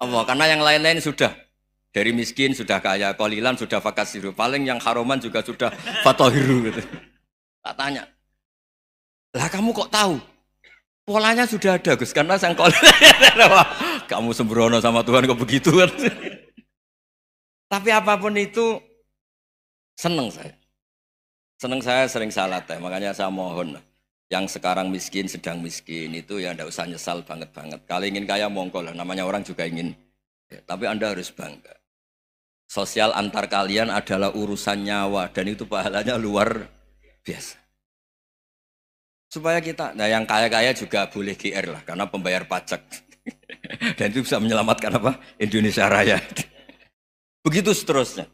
Allah, karena yang lain-lain sudah. Dari miskin sudah kaya, qalilan sudah fakasiru, paling yang haroman juga sudah fatohiru gitu. Tak tanya, lah kamu kok tahu? Polanya sudah ada Gus, karena sang qalilan. Kamu sembrono sama Tuhan kok begitu kan? Tapi apapun itu seneng saya. Seneng saya sering salat ya, makanya saya mohon yang sekarang miskin, sedang miskin itu ya ndak usah nyesal banget-banget. Kalau ingin kaya monggo lah, namanya orang juga ingin. Ya, tapi Anda harus bangga. Sosial antar kalian adalah urusan nyawa dan itu pahalanya luar biasa. Supaya kita, nah yang kaya-kaya juga boleh GR lah karena pembayar pajak. Dan itu bisa menyelamatkan apa? Indonesia Raya. Begitu seterusnya.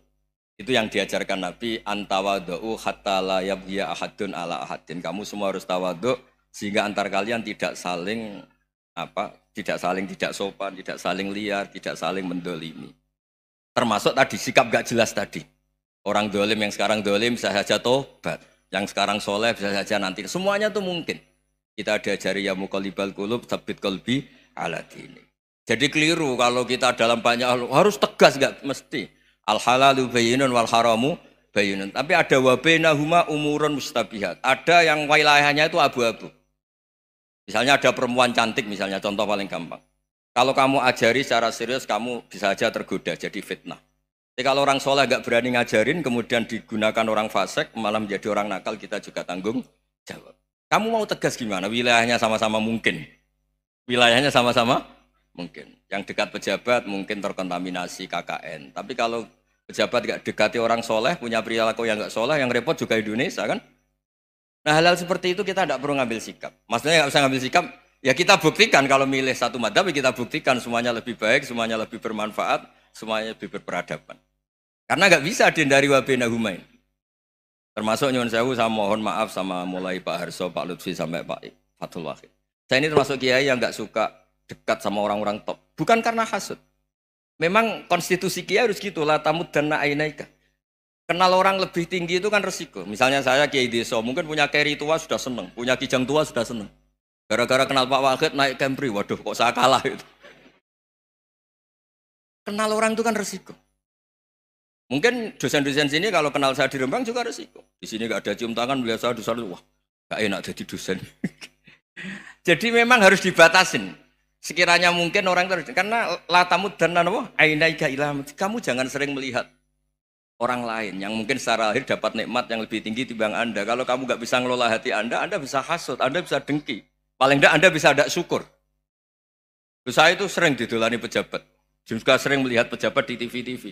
Itu yang diajarkan Nabi, antawadhu hatta la yabghiya ahadun ala ahadin. Kamu semua harus tawadhu sehingga antar kalian tidak saling tidak sopan, tidak saling liar, tidak saling mendolimi. Termasuk tadi sikap gak jelas tadi. Orang dolim yang sekarang dolim bisa saja tobat, yang sekarang soleh bisa saja nanti. Semuanya tuh mungkin. Kita diajari ya muqallibal qulub tsabbit qalbi ala dini. Jadi keliru kalau kita dalam banyak hal harus tegas, gak mesti. Al halalu bayyinun wal haramu bayyinun. Tapi ada wa bainahuma umurun mustabihat. Ada yang wilayahnya itu abu-abu. Misalnya ada perempuan cantik misalnya, contoh paling gampang. Kalau kamu ajari secara serius, kamu bisa saja tergoda jadi fitnah. Tapi kalau orang soleh gak berani ngajarin, kemudian digunakan orang fasik, malah menjadi orang nakal, kita juga tanggung jawab. Kamu mau tegas gimana? Wilayahnya sama-sama mungkin. Wilayahnya sama-sama mungkin. Yang dekat pejabat mungkin terkontaminasi KKN. Tapi kalau pejabat gak dekati orang soleh, punya perilaku yang gak soleh, yang repot juga Indonesia kan? Nah hal-hal seperti itu kita tidak perlu ngambil sikap. Maksudnya nggak usah ngambil sikap, ya kita buktikan kalau milih satu madzhab, kita buktikan semuanya lebih baik, semuanya lebih bermanfaat, semuanya lebih berperadaban. Karena nggak bisa dihindari wa bainahumain. Termasuk nyuwun sewu, saya mohon maaf sama mulai Pak Harso, Pak Lutfi sampai Pak Fathul Wahid. Saya ini termasuk kiai yang nggak suka dekat sama orang-orang top. Bukan karena hasud. Memang konstitusi kiai harus gitu, la tamuddanna ainaika. Kenal orang lebih tinggi itu kan resiko. Misalnya saya kiai desa, mungkin punya keri tua sudah seneng, punya kijang tua sudah seneng. Gara-gara kenal Pak Wahid naik Camry, waduh kok saya kalah itu. Kenal orang itu kan resiko. Mungkin dosen-dosen sini kalau kenal saya di Rembang juga resiko. Di sini gak ada cium tangan, biasa di sana, wah gak enak jadi dosen. Jadi memang harus dibatasin. Sekiranya mungkin orang terus, karena latamu dan nanawa, ainaika ilah, kamu jangan sering melihat orang lain yang mungkin secara lahir dapat nikmat yang lebih tinggi timbang Anda. Kalau kamu nggak bisa ngelola hati Anda bisa hasut, Anda bisa dengki. Paling tidak Anda bisa tidak syukur. Saya itu sering didolani pejabat. Juga sering melihat pejabat di TV-TV.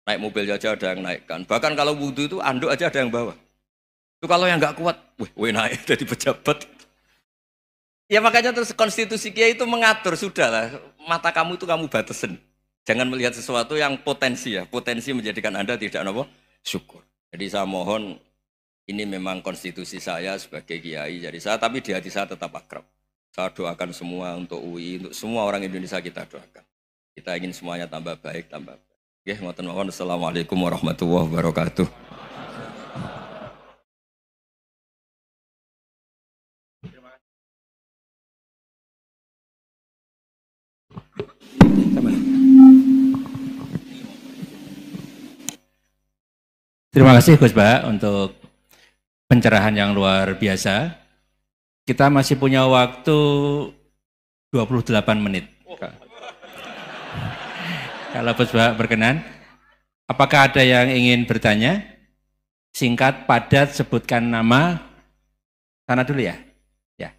Naik mobil aja ada yang naikkan. Bahkan kalau wudhu itu anduk aja ada yang bawa. Itu kalau yang nggak kuat, wih naik jadi pejabat. Ya makanya terus konstitusi Kiai itu mengatur, sudahlah, mata kamu itu kamu batasin. Jangan melihat sesuatu yang potensi ya, potensi menjadikan Anda tidak apa? Syukur. Jadi saya mohon, ini memang konstitusi saya sebagai Kiai, jadi saya, tapi di hati saya tetap akrab. Saya doakan semua untuk UI, untuk semua orang Indonesia kita doakan. Kita ingin semuanya tambah baik, tambah baik. Oke, ngoten mawon. Assalamualaikum warahmatullahi wabarakatuh. Terima kasih Gus Bah untuk pencerahan yang luar biasa. Kita masih punya waktu 28 menit. Kalau Gus Bah berkenan, apakah ada yang ingin bertanya? Singkat, padat, sebutkan nama. Sana dulu ya. Ya.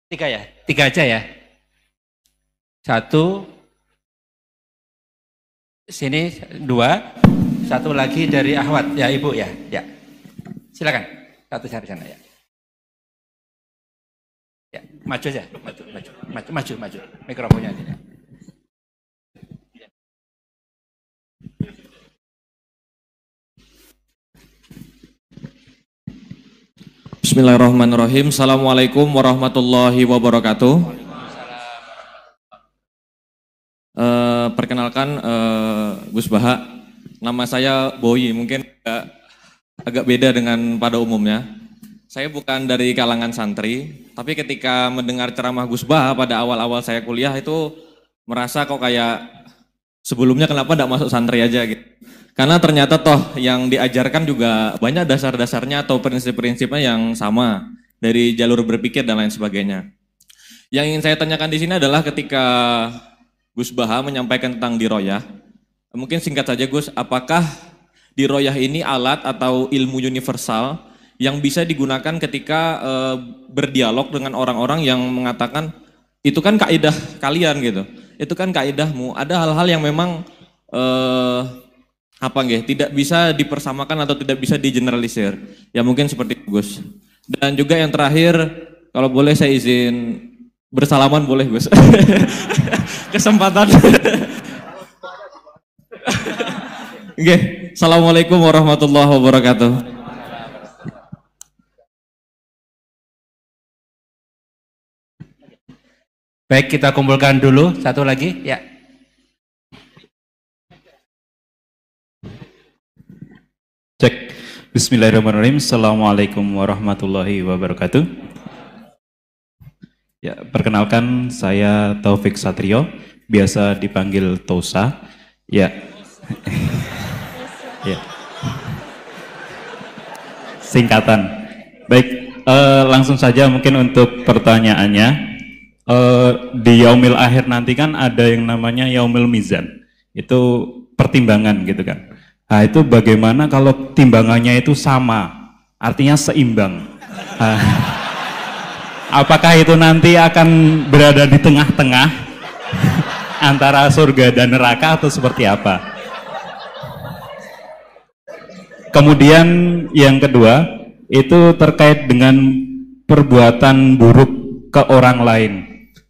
3 ya? 3 aja ya. 1, sini 2. Satu lagi dari Ahwat, ya Ibu ya, ya. Silakan, satu dari sana ya. Ya, maju aja, maju, mikrofonnya ini. Bismillahirrahmanirrahim. Assalamualaikum warahmatullahi wabarakatuh. Perkenalkan Gus Baha. Nama saya Boyi, mungkin agak beda dengan pada umumnya. Saya bukan dari kalangan santri, tapi ketika mendengar ceramah Gus Baha pada awal-awal saya kuliah itu merasa kok kayak sebelumnya kenapa tidak masuk santri aja gitu. Karena ternyata toh yang diajarkan juga banyak dasar-dasarnya atau prinsip-prinsipnya yang sama dari jalur berpikir dan lain sebagainya. Yang ingin saya tanyakan di sini adalah ketika Gus Baha menyampaikan tentang diroyah. Mungkin singkat saja Gus, apakah diroyah ini alat atau ilmu universal yang bisa digunakan ketika berdialog dengan orang-orang yang mengatakan itu kan kaidah kalian gitu, itu kan kaidahmu. Ada hal-hal yang memang tidak bisa dipersamakan atau tidak bisa digeneralisir. Ya mungkin seperti itu Gus. Dan juga yang terakhir, kalau boleh saya izin bersalaman boleh Gus. Kesempatan. Oke, Assalamualaikum warahmatullahi wabarakatuh. Baik, kita kumpulkan dulu satu lagi, ya. Cek. Bismillahirrahmanirrahim. Assalamualaikum warahmatullahi wabarakatuh. Ya, perkenalkan saya Taufik Satrio, biasa dipanggil Tosa. Ya. Ya. Singkatan. Baik, langsung saja mungkin untuk pertanyaannya. Di Yaumil Akhir nanti kan ada yang namanya Yaumil Mizan. Itu pertimbangan gitu kan. Nah, itu bagaimana kalau timbangannya itu sama, artinya seimbang. Apakah itu nanti akan berada di tengah-tengah antara surga dan neraka atau seperti apa? Kemudian yang kedua, itu terkait dengan perbuatan buruk ke orang lain.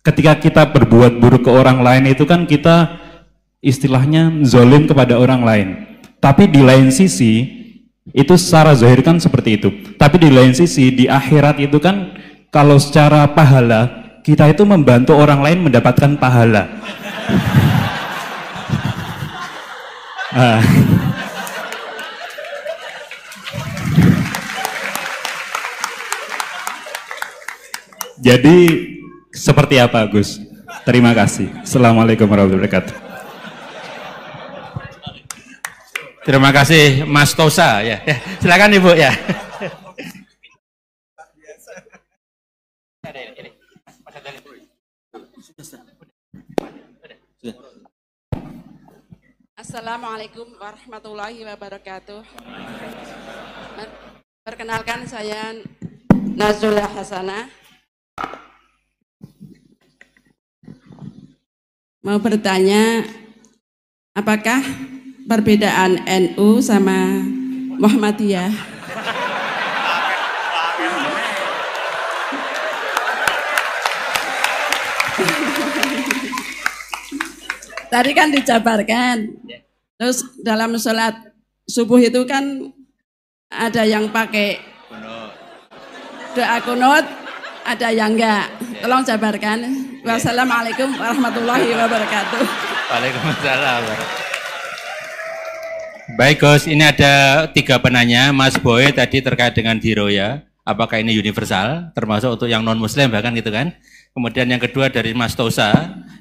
Ketika kita berbuat buruk ke orang lain itu kan kita istilahnya zolim kepada orang lain. Tapi di lain sisi, itu secara zahir kan seperti itu. Tapi di lain sisi, di akhirat itu kan kalau secara pahala, kita itu membantu orang lain mendapatkan pahala. Jadi seperti apa Gus? Terima kasih. Assalamualaikum warahmatullahi wabarakatuh. Terima kasih Mas Tosa ya. Silakan Ibu ya. Assalamualaikum warahmatullahi wabarakatuh. Perkenalkan saya Nazula Hasanah. Mau bertanya, apakah perbedaan NU sama Muhammadiyah? tadi kan dijabarkan. Terus dalam sholat subuh itu kan ada yang pakai doa kunut, ada yang enggak. Tolong jabarkan. Wassalamualaikum warahmatullahi wabarakatuh. Waalaikumsalam. Baik Gus, ini ada 3 penanya. Mas Boy tadi terkait dengan diroya, apakah ini universal, termasuk untuk yang non muslim bahkan gitu kan. Kemudian yang kedua dari Mas Tosa,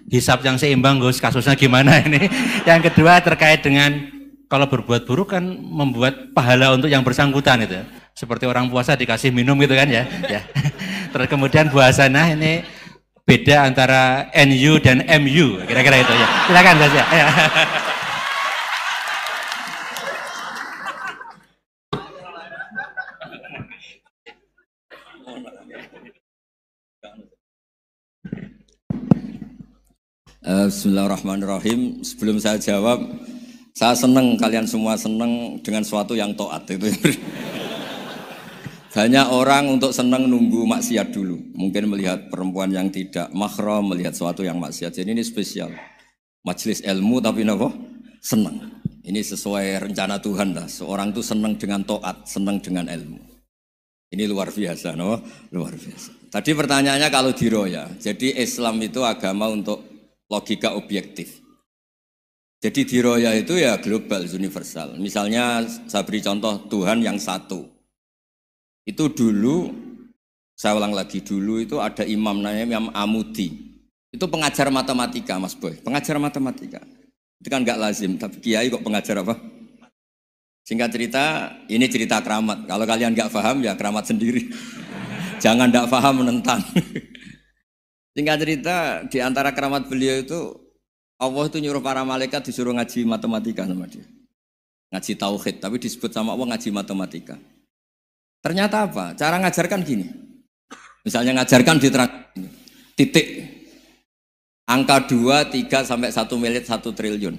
hisab yang seimbang Gus, kasusnya gimana ini. Yang kedua terkait dengan kalau berbuat buruk kan membuat pahala untuk yang bersangkutan itu. Seperti orang puasa dikasih minum gitu kan ya. Ya. Terus kemudian Bu Hasanah ini beda antara NU dan MU, kira-kira itu ya. Silakan Gus ya. Ya. Bismillahirrahmanirrahim. Sebelum saya jawab, saya senang kalian semua senang dengan sesuatu yang taat itu. Banyak orang untuk senang nunggu maksiat dulu. Mungkin melihat perempuan yang tidak mahram, melihat sesuatu yang maksiat. Jadi ini spesial. Majelis ilmu tapi apa? Senang. Ini sesuai rencana Tuhan lah. Seorang itu senang dengan taat, senang dengan ilmu. Ini luar biasa, no? Luar biasa. Tadi pertanyaannya kalau diroya. Jadi Islam itu agama untuk logika objektif. Jadi diroya itu ya global, universal. Misalnya saya beri contoh Tuhan yang satu. Itu dulu, saya ulang lagi, dulu itu ada imam namanya Imam Amudi. Itu pengajar matematika Mas Boy, pengajar matematika. Itu kan nggak lazim, tapi kiai kok pengajar apa? Singkat cerita, ini cerita keramat. Kalau kalian nggak paham ya keramat sendiri. Jangan nggak paham menentang. Singkat cerita, di antara keramat beliau itu, Allah itu nyuruh para malaikat disuruh ngaji matematika sama dia. Ngaji tauhid, tapi disebut sama Allah ngaji matematika. Ternyata apa? Cara ngajarkan gini. Misalnya ngajarkan diterang gini. Titik. Angka 2, 3, sampai 1 miliar, 1 triliun.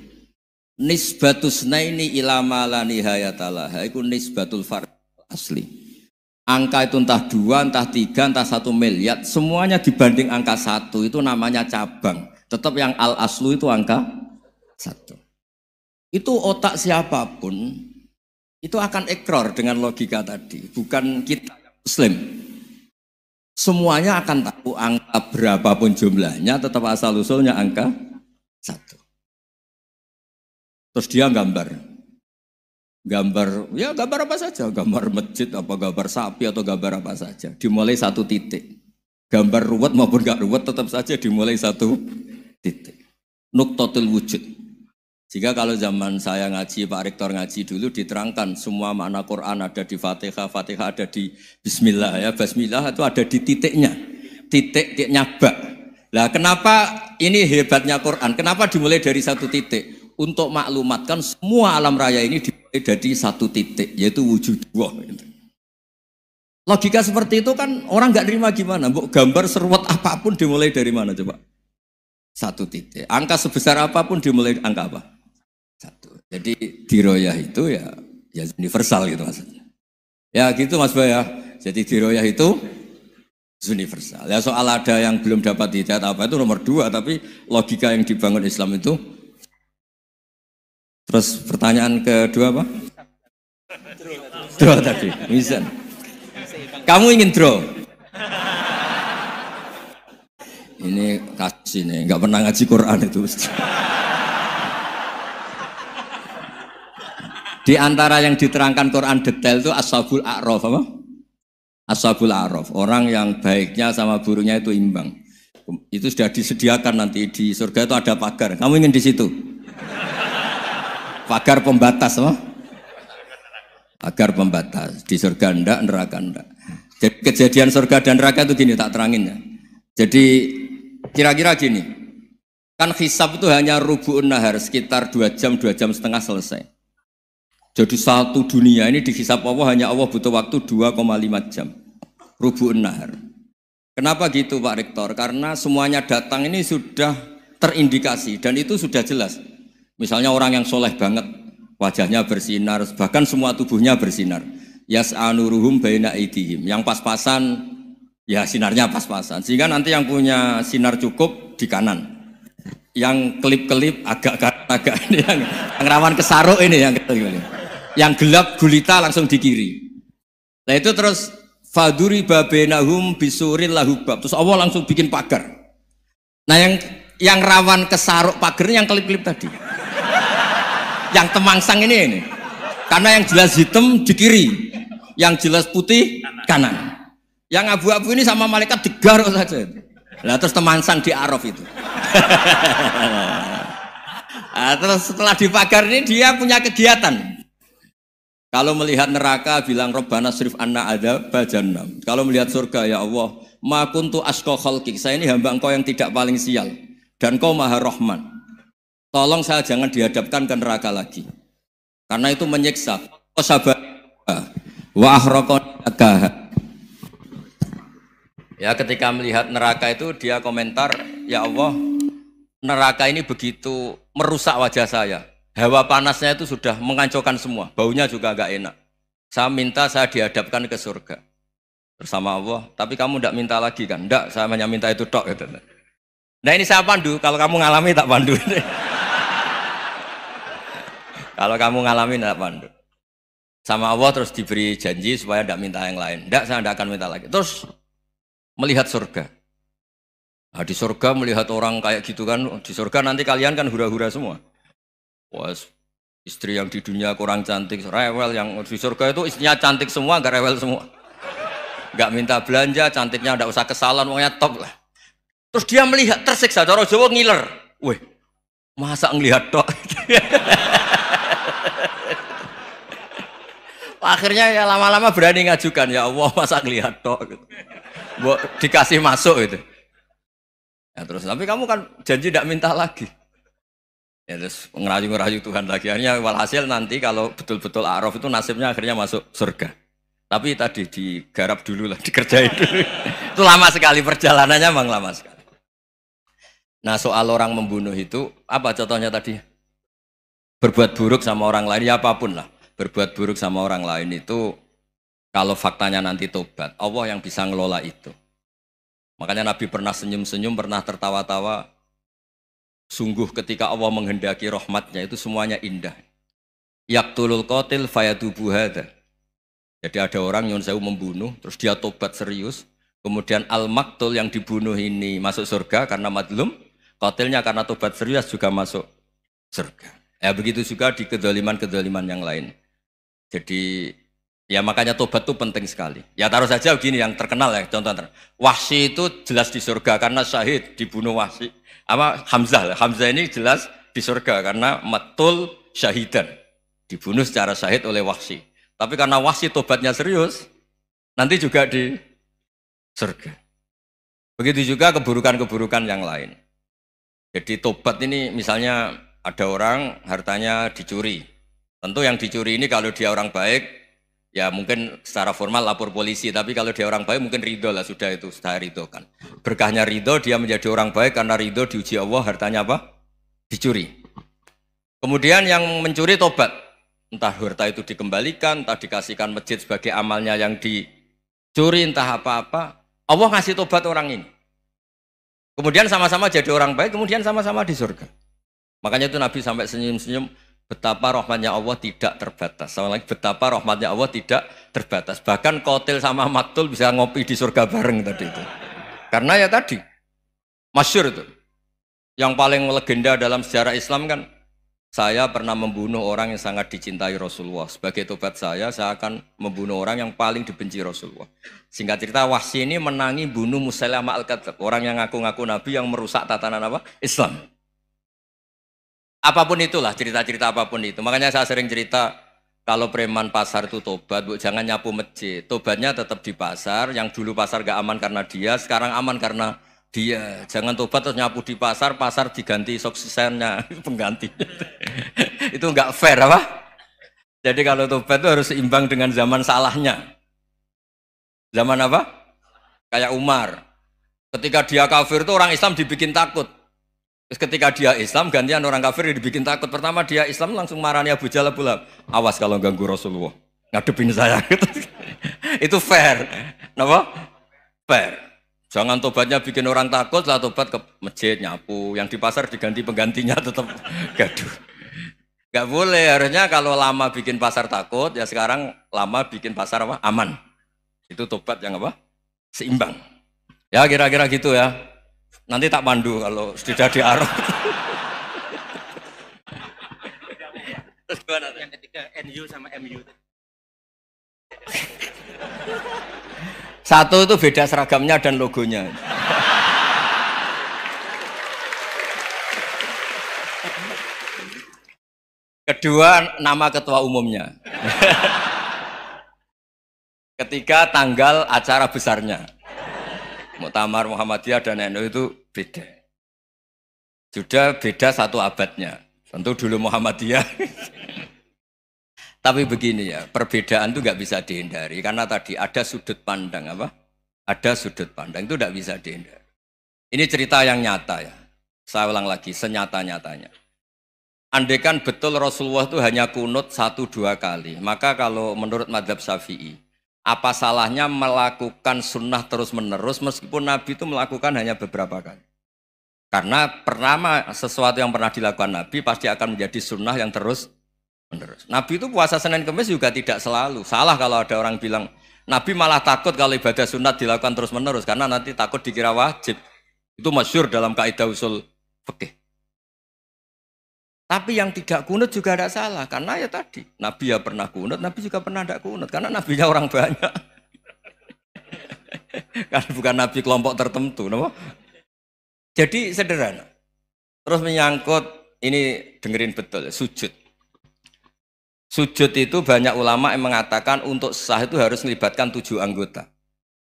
Nisbatusnaini ilama la nihayatalaha. Itu nisbatul fard asli. Angka itu entah 2, entah 3, entah 1 miliar, semuanya dibanding angka 1 itu namanya cabang. Tetap yang al-aslu itu angka 1. Itu otak siapapun, itu akan ikrar dengan logika tadi. Bukan kita muslim. Semuanya akan tahu angka berapapun jumlahnya, tetap asal-usulnya angka 1. Terus dia gambar ya gambar apa saja, gambar masjid, apa gambar sapi atau gambar apa saja, dimulai 1 titik. Gambar ruwet maupun gak ruwet tetap saja dimulai 1 titik. Nuktotul wujud. Jika kalau zaman saya ngaji, Pak Rektor ngaji dulu diterangkan semua makna Quran ada di Fatihah, Fatihah ada di Bismillah ya, Bismillah itu ada di titiknya, titik nyabak. Lah kenapa ini hebatnya Quran? Kenapa dimulai dari 1 titik? Untuk maklumatkan semua alam raya ini dimulai dari 1 titik, yaitu wujud Allah. Logika seperti itu kan orang nggak terima gimana? Gambar seruat apapun dimulai dari mana coba? 1 titik. Angka sebesar apapun dimulai angka apa? 1. Jadi diroyah itu ya universal gitu maksudnya. Ya gitu Mas Boy ya. Jadi diroyah itu universal. Ya soal ada yang belum dapat hidayat apa itu nomor 2, tapi logika yang dibangun Islam itu. Terus pertanyaan kedua apa? Draw tadi, mizan. Kamu ingin draw? Ini kasus ini, nggak pernah ngaji Quran itu. Di antara yang diterangkan Quran detail itu Ashabul A'raf apa? Ashabul A'raf, orang yang baiknya sama buruknya itu imbang. Itu sudah disediakan nanti di surga itu ada pagar. Kamu ingin di situ? Pagar pembatas, apa? Pagar pembatas. Di surga enggak, neraka enggak. Jadi kejadian surga dan neraka itu gini, tak terangin ya. Jadi kira-kira gini, kan hisab itu hanya rubu'un nahar, sekitar 2 jam, 2 jam setengah selesai. Jadi 1 dunia ini dihisab Allah, hanya Allah butuh waktu 2,5 jam. Rubu'un nahar. Kenapa gitu Pak Rektor? Karena semuanya datang ini sudah terindikasi dan itu sudah jelas. Misalnya orang yang soleh banget, wajahnya bersinar, bahkan semua tubuhnya bersinar. Yas'anuruhum baina aidihim. Yang pas-pasan, ya sinarnya pas-pasan. Sehingga nanti yang punya sinar cukup di kanan. yang kelip-kelip agak ini yang rawan kesaruk ini yang gelap gulita langsung di kiri. Nah itu terus faduri babenahum bisuril lahubab. Terus Allah langsung bikin pagar. Nah yang rawan kesaruk pagarnya yang kelip-kelip tadi. Yang temangsang ini. Karena yang jelas hitam di kiri, yang jelas putih kanan. Yang abu-abu ini sama malaikat digaruk saja. Nah terus temangsang di Araf itu. Nah, terus setelah di pagar ini dia punya kegiatan. Kalau melihat neraka bilang Rabbana srif anna adzaba jahannam. Kalau melihat surga ya Allah, ma kuntu asqa khalqik. Saya ini hamba Engkau yang tidak paling sial dan Kau Maha Rahman. Tolong saya jangan dihadapkan ke neraka lagi. Karena itu menyiksa. Wa ahraqaka. Ya ketika melihat neraka itu dia komentar, ya Allah, neraka ini begitu merusak wajah saya. Hawa panasnya itu sudah menghancurkan semua. Baunya juga agak enak. Saya minta saya dihadapkan ke surga bersama Allah. Tapi kamu tidak minta lagi kan? Tidak, saya hanya minta itu tok. Gitu. Nah ini saya pandu. Kalau kamu ngalami tak pandu. Kalau kamu ngalamin tidak pandu. Sama Allah terus diberi janji supaya tidak minta yang lain. Tidak, saya tidak akan minta lagi. Terus melihat surga. Nah, di surga melihat orang kayak gitu kan. Di surga nanti kalian kan hura-hura semua. Wah, istri yang di dunia kurang cantik, rewel. Yang di surga itu istrinya cantik semua, gak rewel semua. Gak minta belanja, cantiknya tidak usah kesalahan, pokoknya top lah. Terus dia melihat, tersiksa. Cara Jawa ngiler. Wih, masa ngelihat tok? Akhirnya ya lama-lama berani ngajukan, ya Allah masa ngelihat tok gitu. Dikasih masuk gitu. Ya terus tapi kamu kan janji tidak minta lagi. Ya terus ngerayu-ngerayu Tuhan lagi. Akhirnya walhasil nanti kalau betul-betul A'raf itu nasibnya akhirnya masuk surga. Tapi tadi digarap dulu lah, dikerjain dulu. Itu lama sekali perjalanannya, memang lama sekali. Nah soal orang membunuh itu apa contohnya tadi? Berbuat buruk sama orang lain ya apapun lah. Berbuat buruk sama orang lain itu kalau faktanya nanti tobat, Allah yang bisa ngelola itu. Makanya Nabi pernah senyum-senyum, pernah tertawa-tawa. Sungguh ketika Allah menghendaki rahmatnya itu semuanya indah. Yaqtulul qatil fayatubu hadza. Jadi ada orang nyun sewu membunuh, terus dia tobat serius. Kemudian al-maktul yang dibunuh ini masuk surga karena madlum. Qatilnya karena tobat serius juga masuk surga. Ya begitu juga di kedoliman-kedoliman yang lain. Jadi ya makanya tobat itu penting sekali. Ya taruh saja begini yang terkenal ya contoh. Wahsy itu jelas di surga karena syahid dibunuh Wahsy. Apa Hamzah? Hamzah ini jelas di surga karena matul syahidan. Dibunuh secara syahid oleh Wahsy. Tapi karena Wahsy tobatnya serius, nanti juga di surga. Begitu juga keburukan-keburukan yang lain. Jadi tobat ini misalnya ada orang hartanya dicuri. Tentu yang dicuri ini kalau dia orang baik, ya mungkin secara formal lapor polisi. Tapi kalau dia orang baik mungkin ridho lah, sudah itu, sudah ridho kan. Berkahnya ridho, dia menjadi orang baik karena ridho diuji Allah, hartanya apa? Dicuri. Kemudian yang mencuri tobat. Entah harta itu dikembalikan, entah dikasihkan masjid sebagai amalnya yang dicuri, entah apa-apa. Allah ngasih tobat orang ini. Kemudian sama-sama jadi orang baik, kemudian sama-sama di surga. Makanya itu Nabi sampai senyum-senyum, betapa rahmatnya Allah tidak terbatas. Sama lagi, betapa rahmatnya Allah tidak terbatas. Bahkan qatil sama maktul bisa ngopi di surga bareng tadi itu. Karena ya tadi, masyhur itu. Yang paling legenda dalam sejarah Islam kan, saya pernah membunuh orang yang sangat dicintai Rasulullah. Sebagai tobat saya akan membunuh orang yang paling dibenci Rasulullah. Singkat cerita, Wahsy ini menangi bunuh Musailamah al-Kadzdzab, orang yang ngaku-ngaku Nabi yang merusak tatanan apa? Islam. Apapun itulah, cerita-cerita apapun itu. Makanya saya sering cerita, kalau preman pasar itu tobat, bu, jangan nyapu masjid. Tobatnya tetap di pasar, yang dulu pasar gak aman karena dia, sekarang aman karena dia. Jangan tobat terus nyapu di pasar, pasar diganti soksennya, pengganti. Itu nggak fair apa? Jadi kalau tobat itu harus seimbang dengan zaman salahnya. Zaman apa? Kayak Umar. Ketika dia kafir itu orang Islam dibikin takut. Terus ketika dia Islam, gantian orang kafir dibikin takut. Pertama dia Islam langsung marahnya Abu Jahal, Abu Lahab. Awas kalau ganggu Rasulullah, ngadepin saya. Itu fair. Kenapa? Fair. Jangan tobatnya bikin orang takut, lah tobat ke masjid nyapu, yang di pasar diganti penggantinya tetap gaduh. Gak boleh, harusnya kalau lama bikin pasar takut, ya sekarang lama bikin pasar apa? Aman. Itu tobat yang apa? Seimbang. Ya kira-kira gitu ya. Nanti tak pandu kalau sudah diarah. Terus gimana? Yang ketiga NU sama MU. Satu itu beda seragamnya dan logonya. Kedua, nama ketua umumnya. Ketiga, tanggal acara besarnya. Muktamar Muhammadiyah dan NU itu beda. Sudah beda satu abadnya. Tentu dulu Muhammadiyah. Tapi begini ya, perbedaan itu nggak bisa dihindari. Karena tadi ada sudut pandang apa? Ada sudut pandang, itu nggak bisa dihindari. Ini cerita yang nyata ya. Saya ulang lagi, senyata-nyatanya. Andaikan betul Rasulullah itu hanya kunut 1-2 kali, maka kalau menurut mazhab Syafi'i, apa salahnya melakukan sunnah terus-menerus meskipun Nabi itu melakukan hanya beberapa kali? Karena pertama sesuatu yang pernah dilakukan Nabi pasti akan menjadi sunnah yang terus-menerus. Nabi itu puasa Senin Kamis juga tidak selalu. Salah kalau ada orang bilang, Nabi malah takut kalau ibadah sunat dilakukan terus-menerus karena nanti takut dikira wajib. Itu masyhur dalam kaidah usul fikih. Tapi yang tidak kunut juga tidak salah, karena ya tadi, Nabi ya pernah kunut, Nabi juga pernah tidak kunut, karena Nabinya orang banyak. Karena bukan Nabi kelompok tertentu, no? Jadi sederhana. Terus menyangkut, ini dengerin betul, sujud. Sujud itu banyak ulama yang mengatakan untuk sah itu harus melibatkan 7 anggota.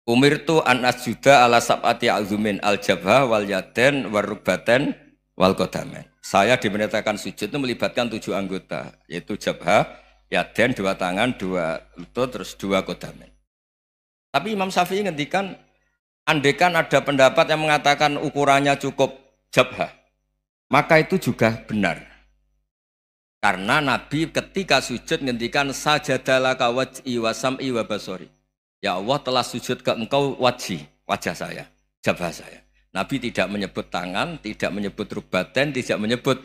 Umirtu an asjuda ala sab'ati azumin al-jabha wal yaden wal rukbaten wal qadamen. Saya diperintahkan sujud itu melibatkan 7 anggota, yaitu jabha, yaden, 2 tangan, 2 lutut, terus 2 qadamen. Tapi Imam Syafi'i ngendikan, andaikan ada pendapat yang mengatakan ukurannya cukup jabha, maka itu juga benar. Karena Nabi ketika sujud ngendikan sajadalaka waj'i wa sam'i wa basori. Ya Allah telah sujud ke engkau wajah saya, jabha saya. Nabi tidak menyebut tangan, tidak menyebut rukbaten, tidak menyebut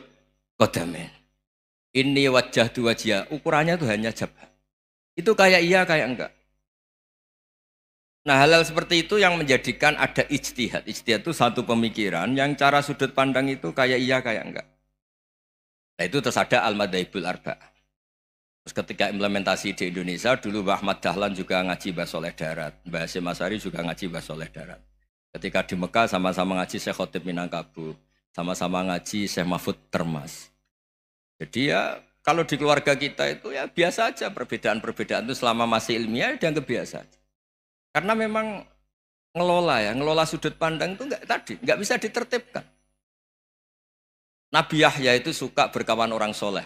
qadamen. Ini wajah tu wajah, ukurannya itu hanya jabha. Itu kayak iya, kayak enggak. Nah hal-hal seperti itu yang menjadikan ada ijtihad. Ijtihad itu satu pemikiran yang cara sudut pandang itu kayak iya, kayak enggak. Nah itu terus ada al-madhaibul arba'ah. Terus ketika implementasi di Indonesia, dulu Mbah Ahmad Dahlan juga ngaji Mbah Soleh Darat, Mbah Hasyim Asy'ari juga ngaji Mbah Soleh Darat. Ketika di Mekah sama-sama ngaji Syekh Khotib Minangkabau, sama-sama ngaji Syekh Mahfud Termas. Jadi ya kalau di keluarga kita itu ya biasa aja, perbedaan-perbedaan itu selama masih ilmiah dianggap biasa aja. Karena memang ngelola sudut pandang itu nggak bisa ditertibkan. Nabi Yahya itu suka berkawan orang soleh.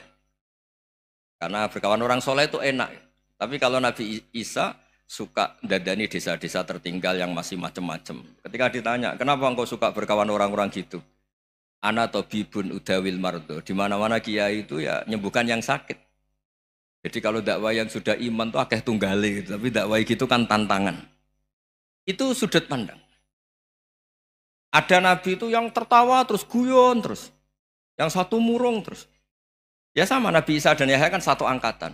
Karena berkawan orang soleh itu enak. Tapi kalau Nabi Isa suka dadani desa-desa tertinggal yang masih macam-macam. Ketika ditanya, kenapa engkau suka berkawan orang-orang gitu? Ana tabibun udawil mardo. Di mana-mana kiai itu ya nyembuhkan yang sakit. Jadi kalau dakwah yang sudah iman tuh akeh tunggale gitu. Tapi dakwah gitu kan tantangan. Itu sudut pandang. Ada nabi itu yang tertawa terus guyon terus. Yang satu murung terus. Ya sama Nabi Isa dan Yahya kan satu angkatan.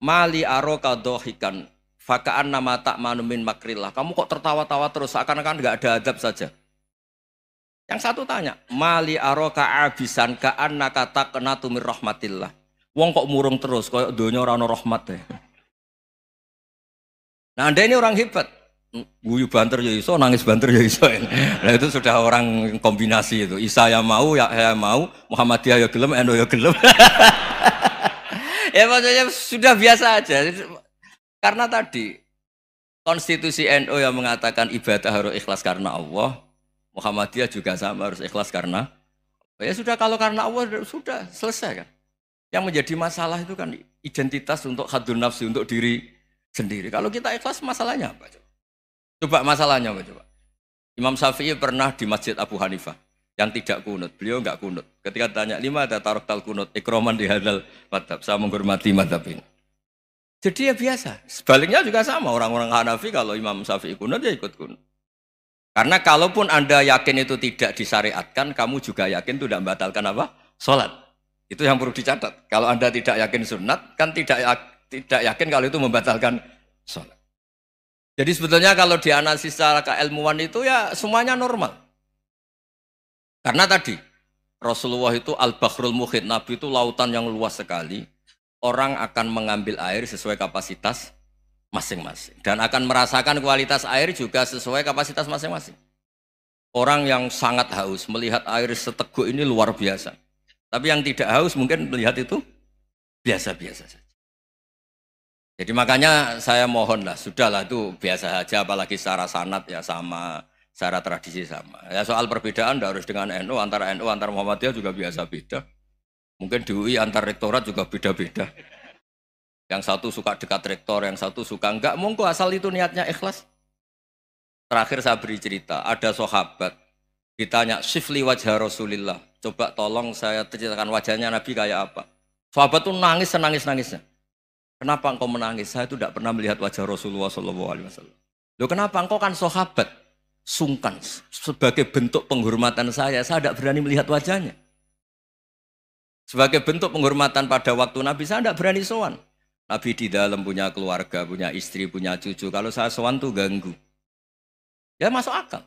Mali aroka dohikan. Fakaan nama tak manumin makrillah. Kamu kok tertawa-tawa terus, seakan-akan nggak ada adab saja. Yang satu tanya, mali aroka abisan kaan nakata kena tumir rahmatillah. Wong kok murung terus, kok dunia orang rahmat ya. Nah anda ini orang hebat. Guyu banter ya iso, nangis banter ya iso. Nah itu sudah orang kombinasi itu. Isa ya mau, ya mau, Muhammadiyah ya gelem, NU ya gelem. Ya maksudnya sudah biasa aja. Karena tadi konstitusi NU yang mengatakan ibadah harus ikhlas karena Allah, Muhammadiyah juga sama harus ikhlas karena ya sudah, kalau karena Allah sudah selesai kan. Yang menjadi masalah itu kan identitas untuk hadun nafsi, untuk diri sendiri. Kalau kita ikhlas masalahnya apa? Coba masalahnya apa coba? Imam Syafi'i pernah di Masjid Abu Hanifah yang tidak kunut. Beliau enggak kunut. Ketika tanya, lima ada taroktal kunut, ikroman di hadal madhab. Saya menghormati madhab ini. Jadi ya biasa. Sebaliknya juga sama. Orang-orang Hanafi kalau Imam Syafi'i kunut ya ikut kunut. Karena kalaupun Anda yakin itu tidak disyariatkan, kamu juga yakin itu tidak membatalkan apa? Sholat. Itu yang perlu dicatat. Kalau Anda tidak yakin sunat, kan tidak yakin kalau itu membatalkan sholat. Jadi sebetulnya kalau dianalisis secara keilmuan itu ya semuanya normal. Karena tadi, Rasulullah itu al-bahrul muhit, Nabi itu lautan yang luas sekali. Orang akan mengambil air sesuai kapasitas masing-masing. Dan akan merasakan kualitas air juga sesuai kapasitas masing-masing. Orang yang sangat haus melihat air seteguk ini luar biasa. Tapi yang tidak haus mungkin melihat itu biasa-biasa saja. Jadi makanya saya mohonlah, sudahlah itu biasa saja, apalagi secara sanad ya sama, secara tradisi sama. Ya soal perbedaan tidak harus dengan NU, antara Muhammadiyah juga biasa beda. Mungkin di UI antar rektorat juga beda-beda. Yang satu suka dekat rektor, yang satu suka enggak. Monggo asal itu niatnya ikhlas. Terakhir saya beri cerita, ada sahabat ditanya, "Sifli wajah Rasulillah." Coba tolong saya ceritakan wajahnya Nabi kayak apa. Sahabat itu nangis senangis-nangisnya. Kenapa engkau menangis? Saya itu tidak pernah melihat wajah Rasulullah SAW. Loh kenapa? Engkau kan sahabat. Sungkan. Sebagai bentuk penghormatan saya tidak berani melihat wajahnya. Sebagai bentuk penghormatan pada waktu Nabi, saya tidak berani sowan. Nabi di dalam punya keluarga, punya istri, punya cucu. Kalau saya sowan tuh ganggu. Ya masuk akal.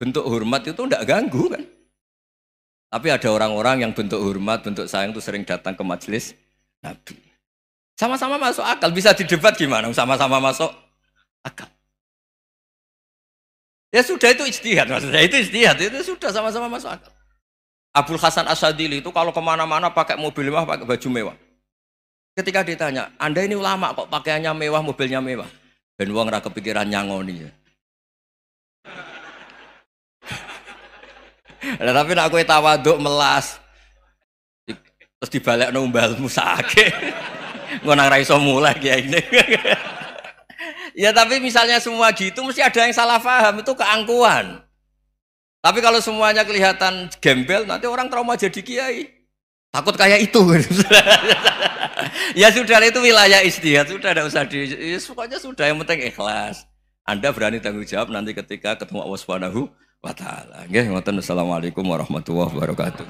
Bentuk hormat itu tidak ganggu kan. Tapi ada orang-orang yang bentuk hormat, bentuk sayang itu sering datang ke majelis Nabi. Sama-sama masuk akal. Bisa didebat gimana? Sama-sama masuk akal. Ya sudah itu ijtihad. Maksudnya itu ijtihad. Itu sudah sama-sama masuk akal. Abul Hasan Asyadili itu kalau kemana-mana pakai mobil mewah, pakai baju mewah. Ketika ditanya, Anda ini ulama kok pakaiannya mewah, mobilnya mewah. Ben wong ra kepikiran nyangoni ya. Lah tapi nek kowe tawaduk melas terus dibalekno umbalmu sake. Ngono nang ra iso mulai kiai ini. Ya tapi misalnya semua gitu mesti ada yang salah paham, itu keangkuhan. Tapi kalau semuanya kelihatan gembel, nanti orang trauma jadi kiai. Takut kayak itu. Ya sudah, itu wilayah ijtihad, sudah tidak usah ya, pokoknya sudah, yang penting ikhlas. Anda berani tanggung jawab nanti ketika ketemu Allah Subhanahu wa taala. Nggih, ngoten. Assalamualaikum warahmatullahi wabarakatuh.